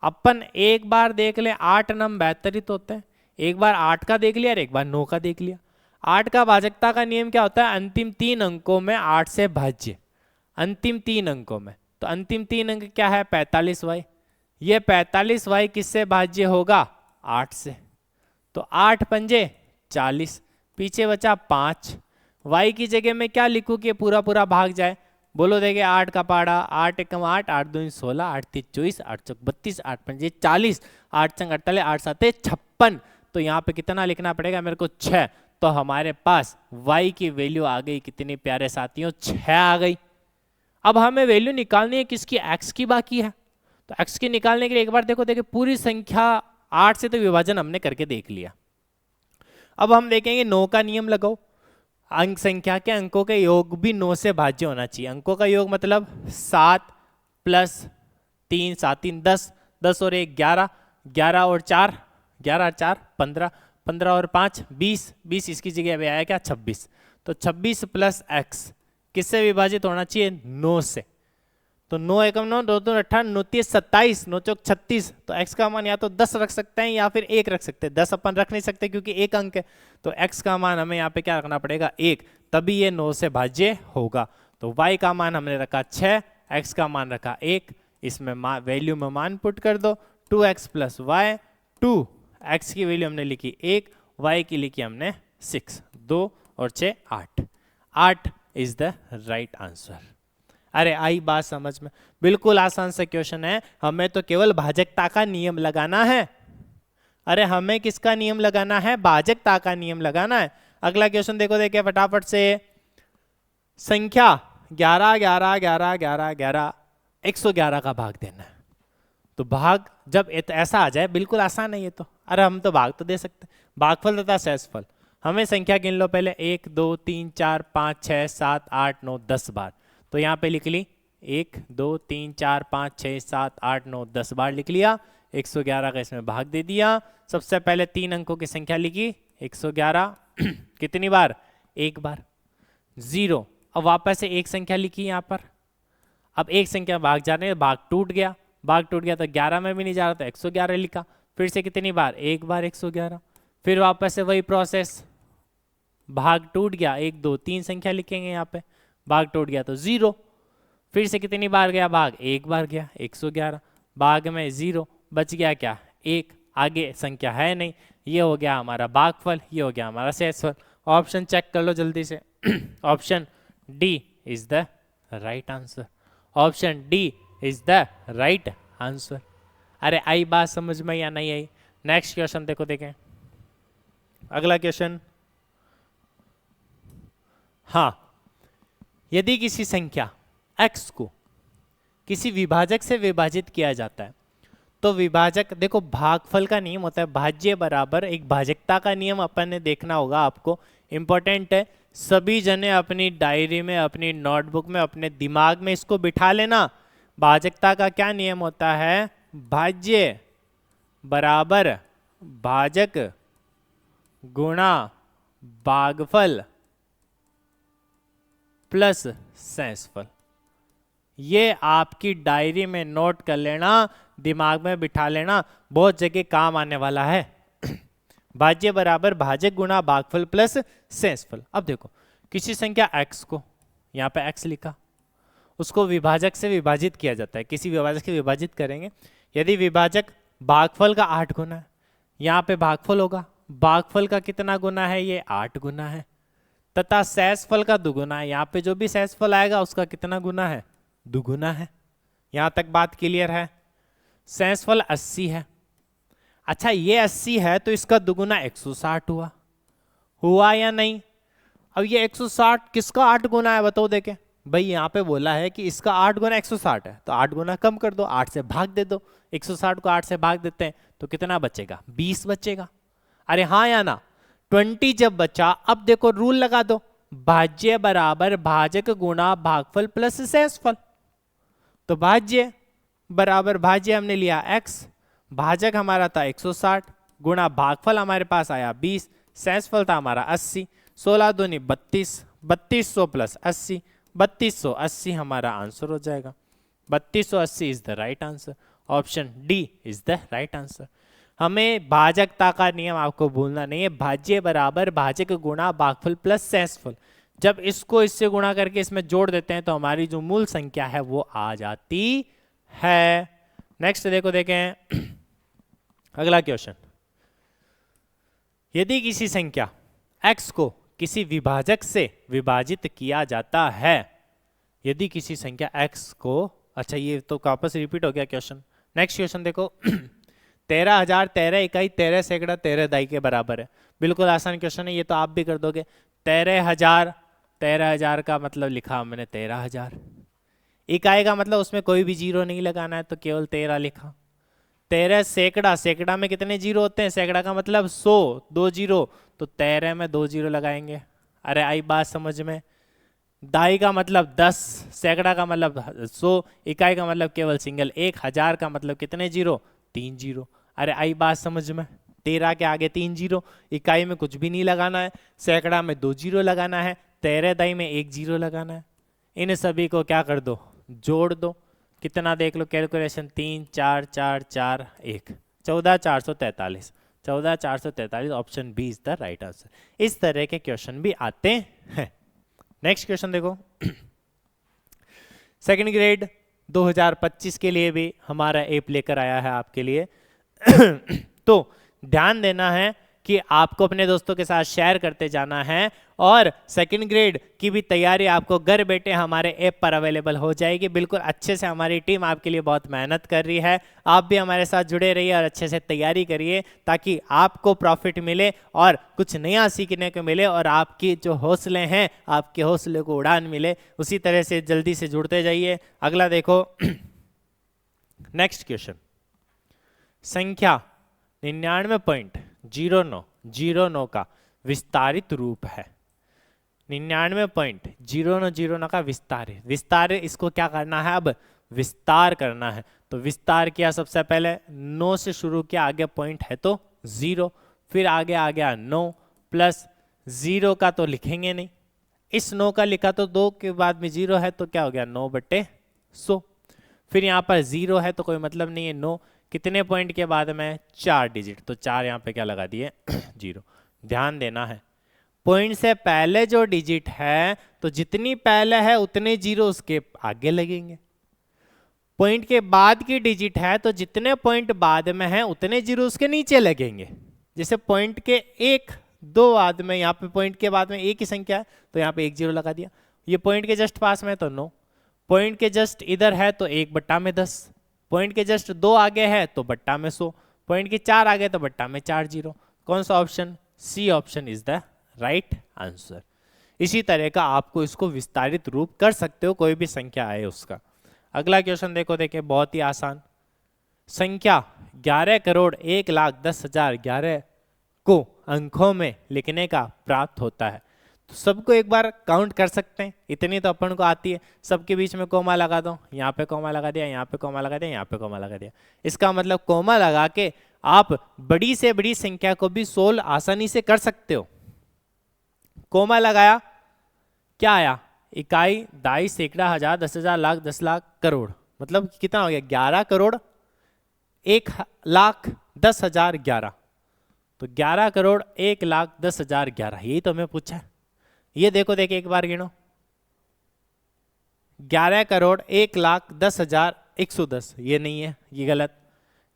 अपन एक बार देख ले, 8 नम 72 ही तो होते हैं, एक बार 8 का देख लिया और एक बार 9 का देख लिया। 8 का भाजकता का नियम क्या होता है, अंतिम 3 अंकों में 8 से भाज्य, अंतिम 3 अंकों में, तो अंतिम 3 अंक क्या है, 45y। ये 45y किससे भाज्य होगा, 8 से, तो 8 पंजे 40, पीछे बचा 5। y की जगह में क्या लिखूं कि पूरा पूरा भाग जाए, बोलो देखिए, 8 का पाड़ा, 8 एकम 8, 8 2 16, 8 3 24, 8 चौक 32, 8 पंजे 40, 8 संग 48, 8 7 56। तो यहाँ पे कितना लिखना पड़ेगा मेरे को, 6। तो हमारे पास y की वैल्यू आ गई, कितनी प्यारे साथियों, 6 आ गई। अब हमें वैल्यू निकालनी है किसकी, x की बाकी है। तो x की निकालने के लिए एक बार देखो पूरी संख्या 8 से तो विभाजन हमने करके देख लिया। अब हम देखेंगे 9 का नियम लगाओ, अंक संख्या के अंकों के योग भी 9 से भाज्य होना चाहिए। अंकों का योग मतलब 7 प्लस 3 7 3 10, 10 और 1 11, 11 और 4 11 4 15, 15 और 5 20, 20 इसकी जगह पे आया क्या, 26। तो 26 प्लस x किससे विभाजित होना चाहिए, 9 से। तो 9 एकम 9, 2 2 18, 9 3 27, 9 चौक 36। तो x का मान या तो 10 रख सकते हैं या फिर 1 रख सकते हैं। 10 अपन रख नहीं सकते क्योंकि एक अंक है, तो x का मान हमें यहाँ पे क्या रखना पड़ेगा 1, तभी ये 9 से भाज्य होगा। तो y का मान हमने रखा 6, x का मान रखा 1, इसमें वैल्यू में मान पुट कर दो 2x प्लस वाई। 2 x की वैल्यू हमने लिखी 1, y की लिखी हमने 6, 2 और 6 8। 8 इज द राइट आंसर। अरे आई बात समझ में? बिल्कुल आसान सा क्वेश्चन है, हमें तो केवल भाजकता का नियम लगाना है। अरे हमें किसका नियम लगाना है? भाजकता का नियम लगाना है। अगला क्वेश्चन देखो, देखिए फटाफट से। संख्या 11 11 11 11 11 111 का भाग देना है। तो भाग जब ऐसा आ जाए, बिल्कुल आसान है ये तो। अरे हम तो भाग तो दे सकते, भागफल तथा शेषफल। हमें संख्या गिन लो पहले, 1 2 3 4 5 6 7 8 9 10 बार। तो यहाँ पे लिख ली 1 2 3 4 5 6 7 8 9 10 बार लिख लिया। 111 का इसमें भाग दे दिया। सबसे पहले 3 अंकों की संख्या लिखी 111 कितनी बार? 1 बार। 0, अब वापस से एक संख्या लिखी यहाँ पर। अब एक संख्या भाग जाने में भाग टूट गया, भाग टूट गया तो 11 में भी नहीं जा रहा, तो 111 लिखा। फिर से कितनी बार? 1 बार 111। फिर वापस से वही प्रोसेस, भाग टूट गया, 1 2 3 संख्या लिखेंगे यहाँ पे, भाग टूट गया तो 0। फिर से कितनी बार गया भाग? 1 बार गया 111, भाग में 0 बच गया क्या? 1, आगे संख्या है नहीं। ये हो गया हमारा भागफल, ये हो गया हमारा शेषफल। ऑप्शन चेक कर लो जल्दी से। Option D is the right answer. Option D is the right answer. अरे आई बात समझ में या नहीं आई? नेक्स्ट क्वेश्चन देखो, देखें अगला क्वेश्चन। हाँ, यदि किसी संख्या x को किसी विभाजक से विभाजित किया जाता है तो विभाजक, देखो भागफल का नियम होता है भाज्य बराबर, एक भाजकता का नियम अपन ने देखना होगा आपको, इंपॉर्टेंट है। सभी जने अपनी डायरी में, अपनी नोटबुक में, अपने दिमाग में इसको बिठा लेना। भाजकता का क्या नियम होता है? भाज्य बराबर भाजक गुणा भागफल प्लस शेषफल। ये आपकी डायरी में नोट कर लेना, दिमाग में बिठा लेना, बहुत जगह काम आने वाला है। भाज्य बराबर भाजक गुणा भागफल प्लस शेषफल। अब देखो किसी संख्या x को, यहाँ पे x लिखा, उसको विभाजक से विभाजित किया जाता है, किसी विभाजक से विभाजित करेंगे। यदि विभाजक भागफल का 8 गुना है, यहाँ पे भागफल होगा, भागफल का कितना गुना है? ये 8 गुना है, तथा शेषफल का दुगुना है। यहाँ पे जो भी शेषफल आएगा उसका कितना गुना है? दुगुना है। यहाँ तक बात क्लियर है? शेषफल 80 है। अच्छा ये 80 है तो इसका दुगुना 160 हुआ, हुआ या नहीं? अब ये 160 किसका 8 गुना है बताओ देखे भाई। यहाँ पे बोला है कि इसका 8 गुना 160 है, तो 8 गुना कम कर दो, 8 से भाग दे दो। 160 को 8 से भाग देते हैं तो कितना बचेगा? 20 बचेगा। अरे हाँ या ना? 20 जब बचा, अब देखो रूल लगा दो, भाज्य बराबर भाजक गुणा भागफल प्लस शेषफल। तो भाज्य बराबर भाज्य हमने लिया x, भाजक हमारा था 160 गुणा भागफल हमारे पास आया 20, शेषफल था हमारा 80। 16 दूनी 32, 3200 प्लस 80, 3280 हमारा आंसर हो जाएगा। 3280 is the right answer. Option D is the right answer. हमें भाजकता का नियम आपको भूलना नहीं है, भाज्य बराबर भाजक गुणा भागफल प्लस शेषफल। जब इसको इससे गुणा करके इसमें जोड़ देते हैं तो हमारी जो मूल संख्या है वो आ जाती है। नेक्स्ट देखो, देखें अगला क्वेश्चन। यदि किसी संख्या x को किसी विभाजक से विभाजित किया जाता है, यदि किसी संख्या x को, अच्छा ये तो वापस रिपीट हो गया क्वेश्चन। नेक्स्ट क्वेश्चन देखो 13,000 13 इकाई 13 सैकड़ा 13 दाई के बराबर है। बिल्कुल आसान क्वेश्चन है, ये तो आप भी कर दोगे। 13,000 का मतलब लिखा हमने 13,000, इकाई का मतलब उसमें कोई भी जीरो नहीं लगाना है तो केवल 13 लिखा। 13 सैकड़ा, सैकड़ा में कितने जीरो होते हैं? सैकड़ा का मतलब 100, 2 जीरो, तो 13 में 2 जीरो लगाएंगे। अरे आई बात समझ में? दाई का मतलब 10, सैकड़ा का मतलब 100, इकाई का मतलब केवल सिंगल 1, 1000 का मतलब कितने जीरो? 3 जीरो। अरे आई बात समझ में? 13 के आगे 3 जीरो, इकाई में कुछ भी नहीं लगाना है, सैकड़ा में 2 जीरो लगाना है, 13 दाई में 1 जीरो लगाना है। इन सभी को क्या कर दो? जोड़ दो। कितना देख लो calculation, 3 4 4 4 1, 14,443, 14,443, option B is the right answer. इस तरह के क्वेश्चन भी आते हैं। नेक्स्ट क्वेश्चन देखो, सेकंड ग्रेड 2025 के लिए भी हमारा ऐप लेकर आया है आपके लिए। तो ध्यान देना है कि आपको अपने दोस्तों के साथ शेयर करते जाना है, और सेकंड ग्रेड की भी तैयारी आपको घर बैठे हमारे ऐप पर अवेलेबल हो जाएगी। बिल्कुल अच्छे से हमारी टीम आपके लिए बहुत मेहनत कर रही है। आप भी हमारे साथ जुड़े रहिए और अच्छे से तैयारी करिए, ताकि आपको प्रॉफिट मिले और कुछ नया सीखने को मिले, और आपकी जो हौसले हैं, आपके हौसले को उड़ान मिले। उसी तरह से जल्दी से जुड़ते जाइए। अगला देखो, नेक्स्ट क्वेश्चन, संख्या 99.0909 का विस्तारित रूप है। 99.0909 का विस्तार, इसको क्या करना है, अब विस्तार करना है। तो विस्तार किया, सबसे पहले 9 से शुरू किया, आगे पॉइंट है तो 0, फिर आगे आ गया 9 प्लस 0 का तो लिखेंगे नहीं, इस 9 का लिखा तो 2 के बाद में 0 है तो क्या हो गया 9/100। फिर यहाँ पर 0 है तो कोई मतलब नहीं है, 9 कितने पॉइंट के बाद में 4 डिजिट, तो 4 यहाँ पे क्या लगा दिए 0। ध्यान देना है, पॉइंट से पहले जो डिजिट है तो जितनी पहले है उतने 0 उसके आगे लगेंगे। पॉइंट के बाद की डिजिट है तो जितने पॉइंट बाद में है उतने 0 उसके नीचे लगेंगे। जैसे पॉइंट के 1 2 बाद में, यहाँ पे पॉइंट के बाद में एक ही संख्या है तो यहाँ पे 1 0 लगा दिया। ये पॉइंट के जस्ट पास में तो 9, पॉइंट के जस्ट इधर है तो 1/10, पॉइंट के जस्ट 2 आगे है तो बट्टा में 100, पॉइंट के 4 आगे तो बट्टा में 4 0। कौन सा option, C option is the right answer. इसी तरह का आपको इसको विस्तारित रूप कर सकते हो, कोई भी संख्या आए उसका। अगला क्वेश्चन देखो, देखिए बहुत ही आसान, संख्या 11,01,10,011 को अंकों में लिखने का प्राप्त होता है। तो सबको एक बार काउंट कर सकते हैं, इतनी तो अपन को आती है। सबके बीच में कोमा लगा दो, यहाँ पे कोमा लगा दिया, यहाँ पे कोमा लगा दिया, यहाँ पे कोमा लगा दिया। इसका मतलब कोमा लगा के आप बड़ी से बड़ी संख्या को भी सोल्व आसानी से कर सकते हो। कोमा लगाया, क्या आया, इकाई, दाई, सैकड़ा, हजार, 10,000, लाख, 10 लाख, करोड़, मतलब कितना हो गया 11,01,10,011। तो 11,01,10,011, यही तो हमें पूछा है। ये देखो, देखिए एक बार गिनो, 11,01,10,110, ये नहीं है, ये गलत।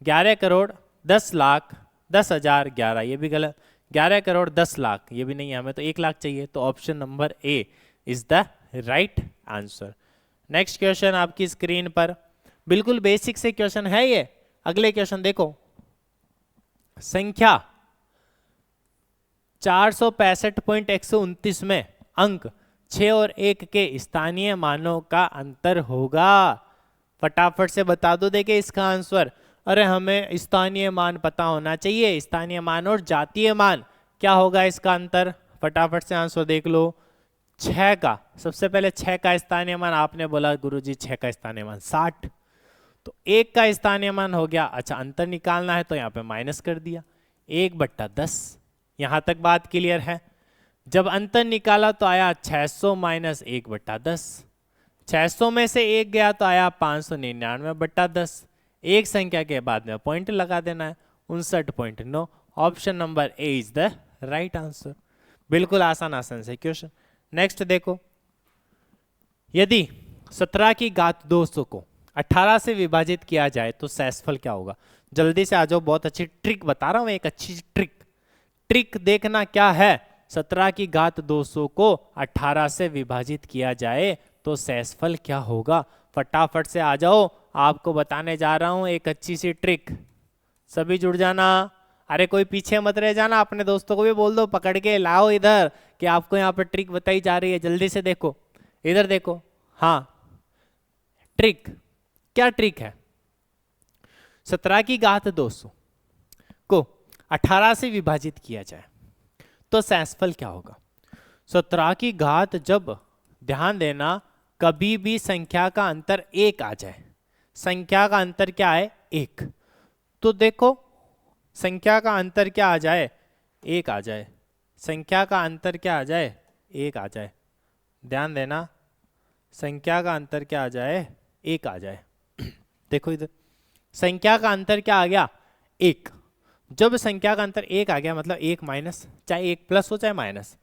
11,10,10,10,011, ये भी गलत। 11,10,00,000, ये भी नहीं है, हमें तो 1 लाख चाहिए। तो option number A is the right answer. Next question आपकी स्क्रीन पर, बिल्कुल बेसिक से क्वेश्चन है ये। अगले क्वेश्चन देखो, संख्या 465.129 में अंक 6 और 1 के स्थानीय मानों का अंतर होगा। फटाफट से बता दो देखिए इसका आंसर। अरे हमें स्थानीय मान पता होना चाहिए, स्थानीय मान और जातीय मान, क्या होगा इसका अंतर, फटाफट से आंसर देख लो। 6 का, सबसे पहले 6 का स्थानीय मान, आपने बोला गुरुजी 6 का स्थानीय मान 60, तो 1 का स्थानीय मान हो गया, अच्छा अंतर निकालना है तो यहाँ पे माइनस कर दिया, 1/10। यहाँ तक बात क्लियर है। जब अंतर निकाला तो आया 600 माइनस 1/10, 600 में से 1 गया तो आया 599/10। एक संख्या के बाद में पॉइंट लगा देना है, 59.9। Option number A is the right answer. बिल्कुल आसान से क्वेश्चन। नेक्स्ट देखो, यदि 17 की घात 200 को 18 से विभाजित किया जाए तो शेषफल क्या होगा। जल्दी से आ जाओ, बहुत अच्छी ट्रिक बता रहा हूं, एक अच्छी ट्रिक देखना क्या है। 17 की घात 200 को 18 से विभाजित किया जाए तो शेषफल क्या होगा। फटाफट से आ जाओ, आपको बताने जा रहा हूं एक अच्छी सी ट्रिक, सभी जुड़ जाना। अरे कोई पीछे मत रह जाना, अपने दोस्तों को भी बोल दो पकड़ के लाओ इधर कि आपको यहाँ पर ट्रिक बताई जा रही है। जल्दी से देखो, इधर देखो, हाँ ट्रिक, क्या ट्रिक है। 17 की घात 200 को 18 से विभाजित किया जाए तो शेषफल क्या होगा। 17 की घात, जब ध्यान देना कभी भी संख्या का अंतर 1 आ जाए, संख्या का अंतर क्या है 1, तो देखो संख्या का अंतर क्या आ जाए 1 आ जाए, संख्या का अंतर क्या आ जाए 1 आ जाए। ध्यान देना, संख्या का अंतर क्या आ जाए 1 आ जाए। देखो इधर संख्या का अंतर क्या आ गया, एक। जब संख्या का अंतर एक आ गया मतलब एक माइनस, चाहे एक प्लस हो चाहे माइनस,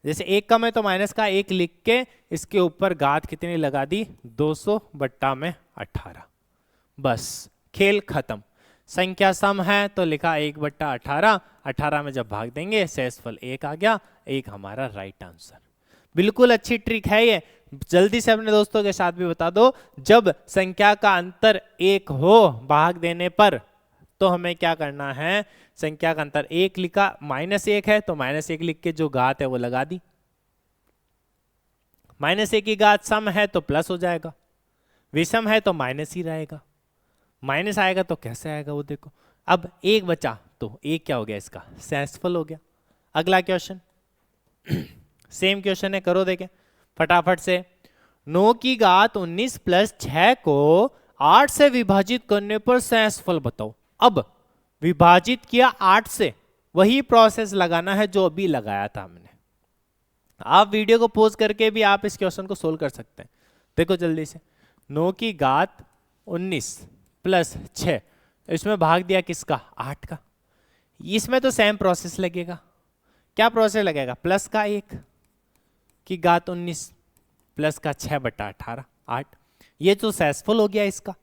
जैसे एक कम है तो माइनस का एक लिख के इसके ऊपर घात कितनी लगा दी, 200 बट्टा में 18, बस खेल खत्म। संख्या सम है तो लिखा 1/18, 18 में जब भाग देंगे शेषफल 1 आ गया, एक हमारा राइट आंसर। बिल्कुल अच्छी ट्रिक है ये, जल्दी से अपने दोस्तों के साथ भी बता दो। जब संख्या का अंतर एक हो भाग देने पर तो हमें क्या करना है, संख्या का अंतर एक लिखा, -1 है तो -1 लिख के जो घात है वो लगा दी, -1 की घात सम है तो प्लस हो जाएगा, विषम है तो माइनस ही रहेगा, माइनस आएगा तो कैसे आएगा वो देखो। अब एक बचा तो एक क्या हो गया, इसका शेषफल हो गया। अगला क्वेश्चन सेम क्वेश्चन है, करो देखें फटाफट से। 9 की घात 19 प्लस 6 को 8 से विभाजित करने पर शेषफल बताओ। अब विभाजित किया 8 से, वही प्रोसेस लगाना है जो अभी लगाया था हमने। आप वीडियो को पॉज करके भी आप इस क्वेश्चन को सोल्व कर सकते हैं। देखो जल्दी से, 9 की घात 19 प्लस 6, इसमें भाग दिया किसका, 8 का। इसमें तो सेम प्रोसेस लगेगा। क्या प्रोसेस लगेगा, प्लस का 1 की घात 19 प्लस का 6/18 8, ये तो शेषफल हो गया इसका।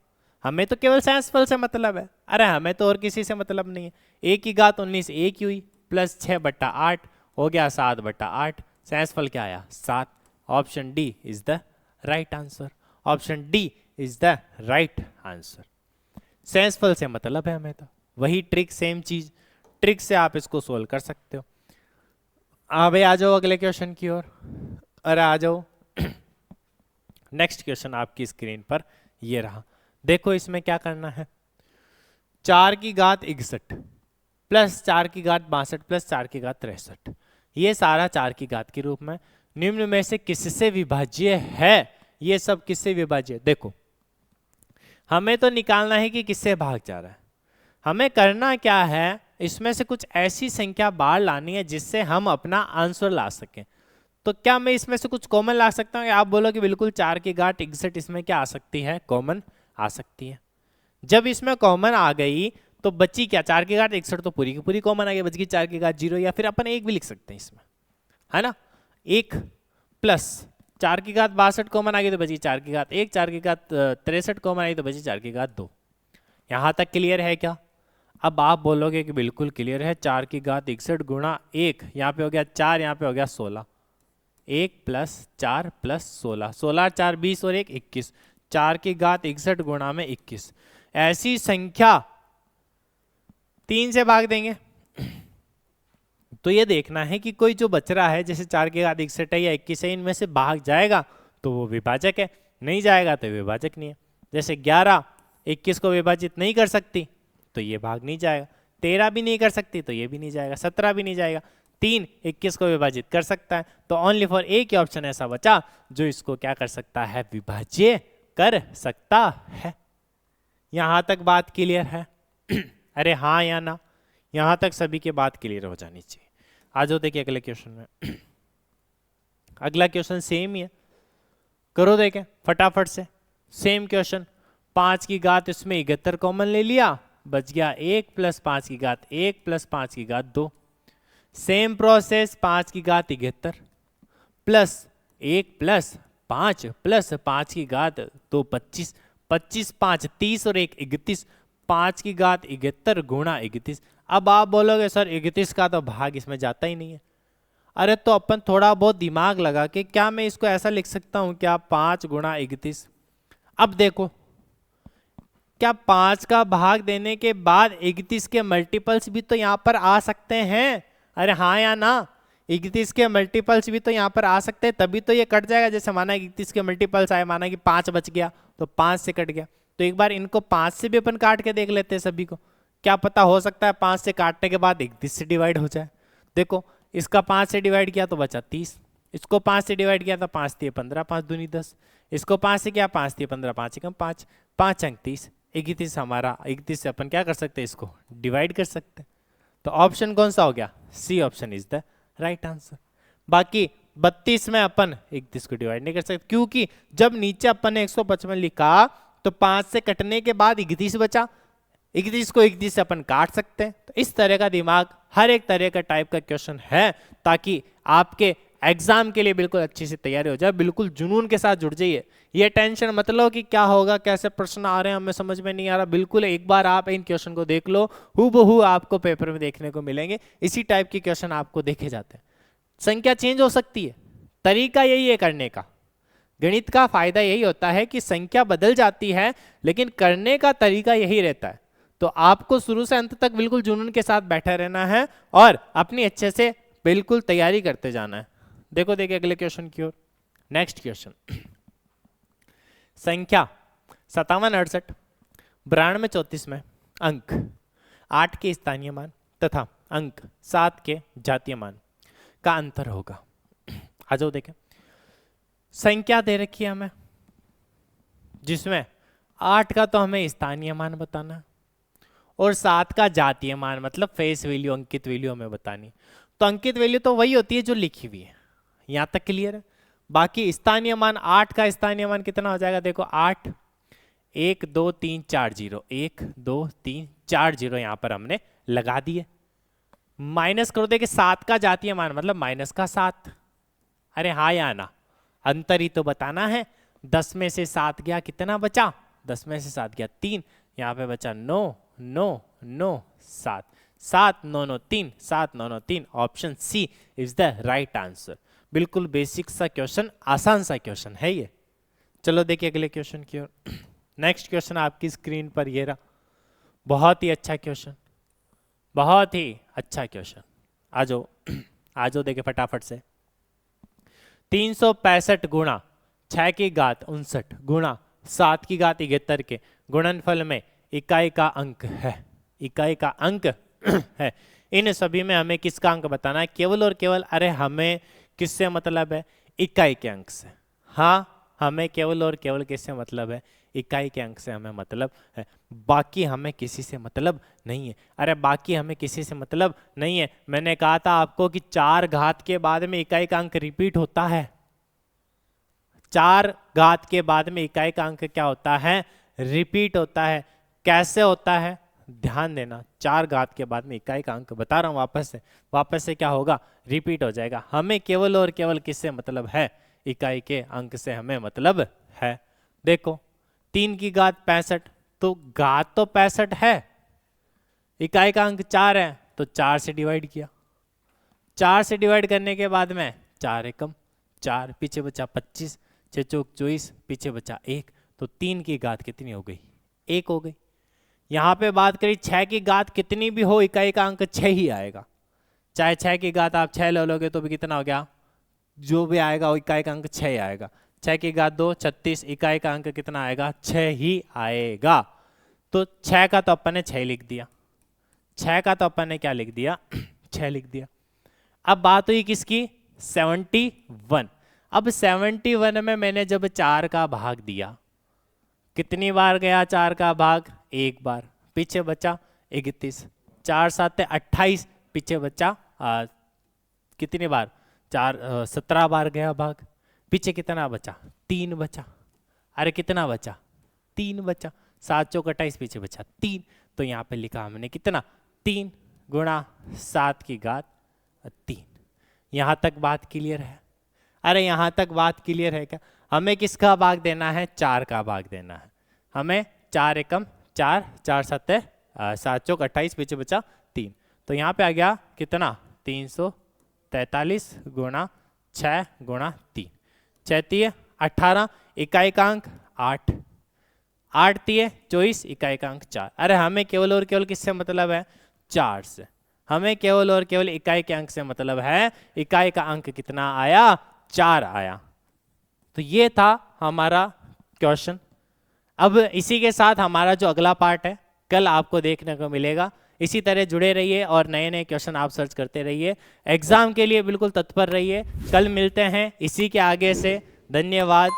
हमें तो केवल शेषफल से मतलब है, अरे हमें तो और किसी से मतलब नहीं है। 1 की घात 19 1 हुई, प्लस 6/8 हो गया 7/8, शेषफल क्या आया 7। Option D is the right answer, option D is the right answer. शेषफल से मतलब है हमें तो, वही ट्रिक सेम चीज, ट्रिक से आप इसको सोल्व कर सकते हो। भाई आ जाओ अगले क्वेश्चन की ओर, अरे आ जाओ। नेक्स्ट क्वेश्चन आपकी स्क्रीन पर ये रहा। देखो इसमें क्या करना है, 4 की घात 61 प्लस 4 की घात 62 प्लस 4 की घात 63, ये सारा 4 की घात के रूप में निम्न में से किससे विभाज्य है। ये सब किससे विभाज्य, देखो हमें तो निकालना है कि किससे भाग जा रहा है। हमें करना क्या है, इसमें से कुछ ऐसी संख्या बाहर लानी है जिससे हम अपना आंसर ला सकें। तो क्या मैं इसमें से कुछ कॉमन ला सकता हूँ, आप बोलो कि बिल्कुल 4 की घात 61 इसमें क्या आ सकती है, कॉमन आ सकती है। जब इसमें कॉमन आ गई तो बची क्या, 4 की घात 61 तो पूरी की पूरी कॉमन आ गई, बच गई 4 की घात 0, या फिर अपन 1 भी लिख सकते हैं इसमें, है ना। 1 प्लस 4 की घात 62 कॉमन आ गई तो बची 4 की घात 1, 4 की घात 63 कॉमन आई तो बची 4 की घात 2। यहाँ तक क्लियर है क्या। अब आप बोलोगे कि बिल्कुल क्लियर है, 4 की घात 61 गुणा 1, यहाँ पे हो गया 4, यहाँ पे हो गया 16, 1 प्लस 4 प्लस 16, 16 4 20 और 1 21, 4 की घात 61 गुणा में 21। ऐसी संख्या 3 से भाग देंगे तो ये देखना है कि कोई जो बच रहा है, जैसे 4 की घात 61 है या 21 है, इनमें से भाग जाएगा तो वो विभाजक है, नहीं जाएगा तो विभाजक नहीं है। जैसे 11 21 को विभाजित नहीं कर सकती तो ये भाग नहीं जाएगा, 13 भी नहीं कर सकती तो ये भी नहीं जाएगा, 17 भी नहीं जाएगा, 3 21 को विभाजित कर सकता है। तो ओनली फॉर एक ही ऑप्शन ऐसा बचा जो इसको क्या कर सकता है, विभाज्य कर सकता है। यहां तक बात क्लियर है। अरे हाँ या ना, यहां तक सभी की बात क्लियर हो जानी चाहिए। आ जाओ देखिए अगले क्वेश्चन में। अगला क्वेश्चन सेम ही है, करो देखें फटाफट से। सेम क्वेश्चन, 5 की घात इसमें 71 कॉमन ले लिया, बच गया 1 प्लस 5 की घात 1 प्लस 5 की घात 2। सेम प्रोसेस, 5 की घात 71 प्लस 1 प्लस 5 प्लस 5 की घात 2 25, 25 5 30 और 1 31, 5 की घात 71 गुणा 31। अब आप बोलोगे सर 31 का तो भाग इसमें जाता ही नहीं है। अरे तो अपन थोड़ा बहुत दिमाग लगा के, क्या मैं इसको ऐसा लिख सकता हूं क्या, 5 गुणा 31। अब देखो क्या 5 का भाग देने के बाद 31 के मल्टीपल्स भी तो यहाँ पर आ सकते हैं। अरे हाँ या ना, 31 के मल्टीपल्स भी तो यहाँ पर आ सकते हैं, तभी तो ये कट जाएगा। जैसे माना 31 के मल्टीपल्स आए, माना कि 5 बच गया तो 5 से कट गया, तो एक बार इनको 5 से भी अपन काट के देख लेते हैं सभी को, क्या पता हो सकता है 5 से काटने के बाद 31 से डिवाइड हो जाए। देखो इसका 5 से डिवाइड किया तो बचा 30, इसको 5 से डिवाइड किया तो 5 3 15, 5 दूनी 10, इसको 5 से किया 5 3 15, 5 एकम 5, 5 अंक 30, 31 हमारा, 31 से अपन क्या कर सकते हैं, इसको डिवाइड कर सकते हैं। तो ऑप्शन कौन सा हो गया, C option is the right answer. बाकी 32 में अपन 31 को डिवाइड नहीं कर सकते, क्योंकि जब नीचे अपन ने 155 लिखा तो 5 से कटने के बाद 31 बचा, 31 को 31 से अपन काट सकते हैं। तो इस तरह का दिमाग हर एक तरह का टाइप का क्वेश्चन है, ताकि आपके एग्जाम के लिए बिल्कुल अच्छी सी तैयारी हो जाए। बिल्कुल जुनून के साथ जुड़ जाइए, ये टेंशन मत लो कि क्या होगा, कैसे प्रश्न आ रहे हैं, हमें समझ में नहीं आ रहा। बिल्कुल एक बार आप इन क्वेश्चन को देख लो, हूबहू आपको पेपर में देखने को मिलेंगे। इसी टाइप के क्वेश्चन आपको देखे जाते हैं। संख्या चेंज हो सकती है, तरीका यही है करने का। गणित का फायदा यही होता है कि संख्या बदल जाती है, लेकिन करने का तरीका यही रहता है। तो आपको शुरू से अंत तक बिल्कुल जुनून के साथ बैठे रहना है और अपनी अच्छे से बिल्कुल तैयारी करते जाना है। देखो देखिए अगले क्वेश्चन की ओर। नेक्स्ट क्वेश्चन, संख्या 57, 68, 92, 34 में अंक 8 के स्थानीय मान तथा अंक 7 के जातीय मान का अंतर होगा। आ जाओ देखें, संख्या दे रखी है हमें, जिसमें 8 का तो हमें स्थानीय मान बताना है और 7 का जातीय मान, मतलब फेस वैल्यू, अंकित वैल्यू हमें बतानी। तो अंकित वैल्यू तो वही होती है जो लिखी हुई है, यहां तक क्लियर है। बाकी स्थानीय मान, 8 का स्थानीय मान कितना हो जाएगा, देखो 8, 1 2 3 4 0, 1 2 3 4 0 यहां पर हमने लगा दिए। माइनस करो, देखिए 7 का जातीय मान मतलब माइनस का 7। अरे हाँ या ना, अंतर ही तो बताना है। 10 में से 7 गया, कितना बचा, 10 में से 7 गया 3, यहाँ पे बचा 9 9 9 7, 7 9 9 3, 7 9 9 3। Option C is the right answer. बिल्कुल बेसिक सा क्वेश्चन, आसान सा क्वेश्चन है ये। चलो देखिए अगले क्वेश्चन की ओर। नेक्स्ट क्वेश्चन आपकी स्क्रीन पर ये रहा, बहुत ही अच्छा क्वेश्चन, बहुत ही अच्छा क्वेश्चन। आ जाओ आ जाओ, देखिए फटाफट से। 365 गुणा 6 की घात 59 गुणा 7 की घात 71 के गुणनफल में इकाई का अंक है, इकाई का अंक है। इन सभी में हमें किसका अंक बताना है, केवल और केवल। अरे हमें किससे मतलब है, इकाई के अंक से। हाँ, हमें केवल और केवल किससे मतलब है, इकाई के अंक से हमें मतलब है, बाकी हमें किसी से मतलब नहीं है। अरे बाकी हमें किसी से मतलब नहीं है। मैंने कहा था आपको कि 4 घात के बाद में इकाई का अंक रिपीट होता है। 4 घात के बाद में इकाई का अंक क्या होता है, रिपीट होता है। कैसे होता है, ध्यान देना। 4 घात के बाद में इकाई का अंक बता रहा हूं, वापस से क्या होगा, रिपीट हो जाएगा। हमें केवल और केवल किससे मतलब है, इकाई के अंक से हमें मतलब है। देखो 3 की घात 65, तो घात तो 65 है, इकाई का अंक 4 है, तो 4 से डिवाइड किया। 4 से डिवाइड करने के बाद में 4 एकम 4, पीछे बचा 25, 6 चौक 24, पीछे बचा 1, तो 3 की घात कितनी हो गई, 1 हो गई। यहाँ पे बात करी 6 की घात कितनी भी हो, इकाई का अंक 6 ही आएगा। चाहे 6 की घात आप 6 ले लोगे तो भी कितना हो गया, जो भी आएगा वो इकाई का अंक 6 ही आएगा। 6 की घात 2 36, इकाई का अंक कितना आएगा, 6 ही आएगा। तो 6 का तो अपन ने 6 लिख दिया, 6 का तो अपन ने क्या लिख दिया, 6 लिख दिया। अब बात हुई किसकी, 71। अब 71 में मैंने जब 4 का भाग दिया, कितनी बार गया 4 का भाग, 1 बार, पीछे बचा 31, 4 7 28, पीछे बचा कितनी बार, 17 बार गया भाग, पीछे कितना बचा, 3 बचा। अरे कितना बचा, 3 बचा। 7 चौक 28, पीछे बचा 3। तो यहाँ पे लिखा हमने कितना, 3 गुणा 7 की घात 3। यहाँ तक बात क्लियर है। अरे यहाँ तक बात क्लियर है क्या, हमें किसका भाग देना है, 4 का भाग देना है हमें। 4 एकम 4, 4 7 7 चौक 28, पीछे बचा 3। तो यहाँ पे आ गया कितना, 343 गुणा 6 गुणा 3, 6 3 18, इकाई का अंक 8, 8 3 24, इकाई का अंक 4। अरे हमें केवल और केवल किससे मतलब है, 4 से। हमें केवल और केवल इकाई के अंक से मतलब है। इकाई का अंक कितना आया, 4 आया। तो ये था हमारा क्वेश्चन। अब इसी के साथ हमारा जो अगला पार्ट है कल आपको देखने को मिलेगा। इसी तरह जुड़े रहिए और नए नए क्वेश्चन आप सर्च करते रहिए। एग्जाम के लिए बिल्कुल तत्पर रहिए। कल मिलते हैं इसी के आगे से। धन्यवाद।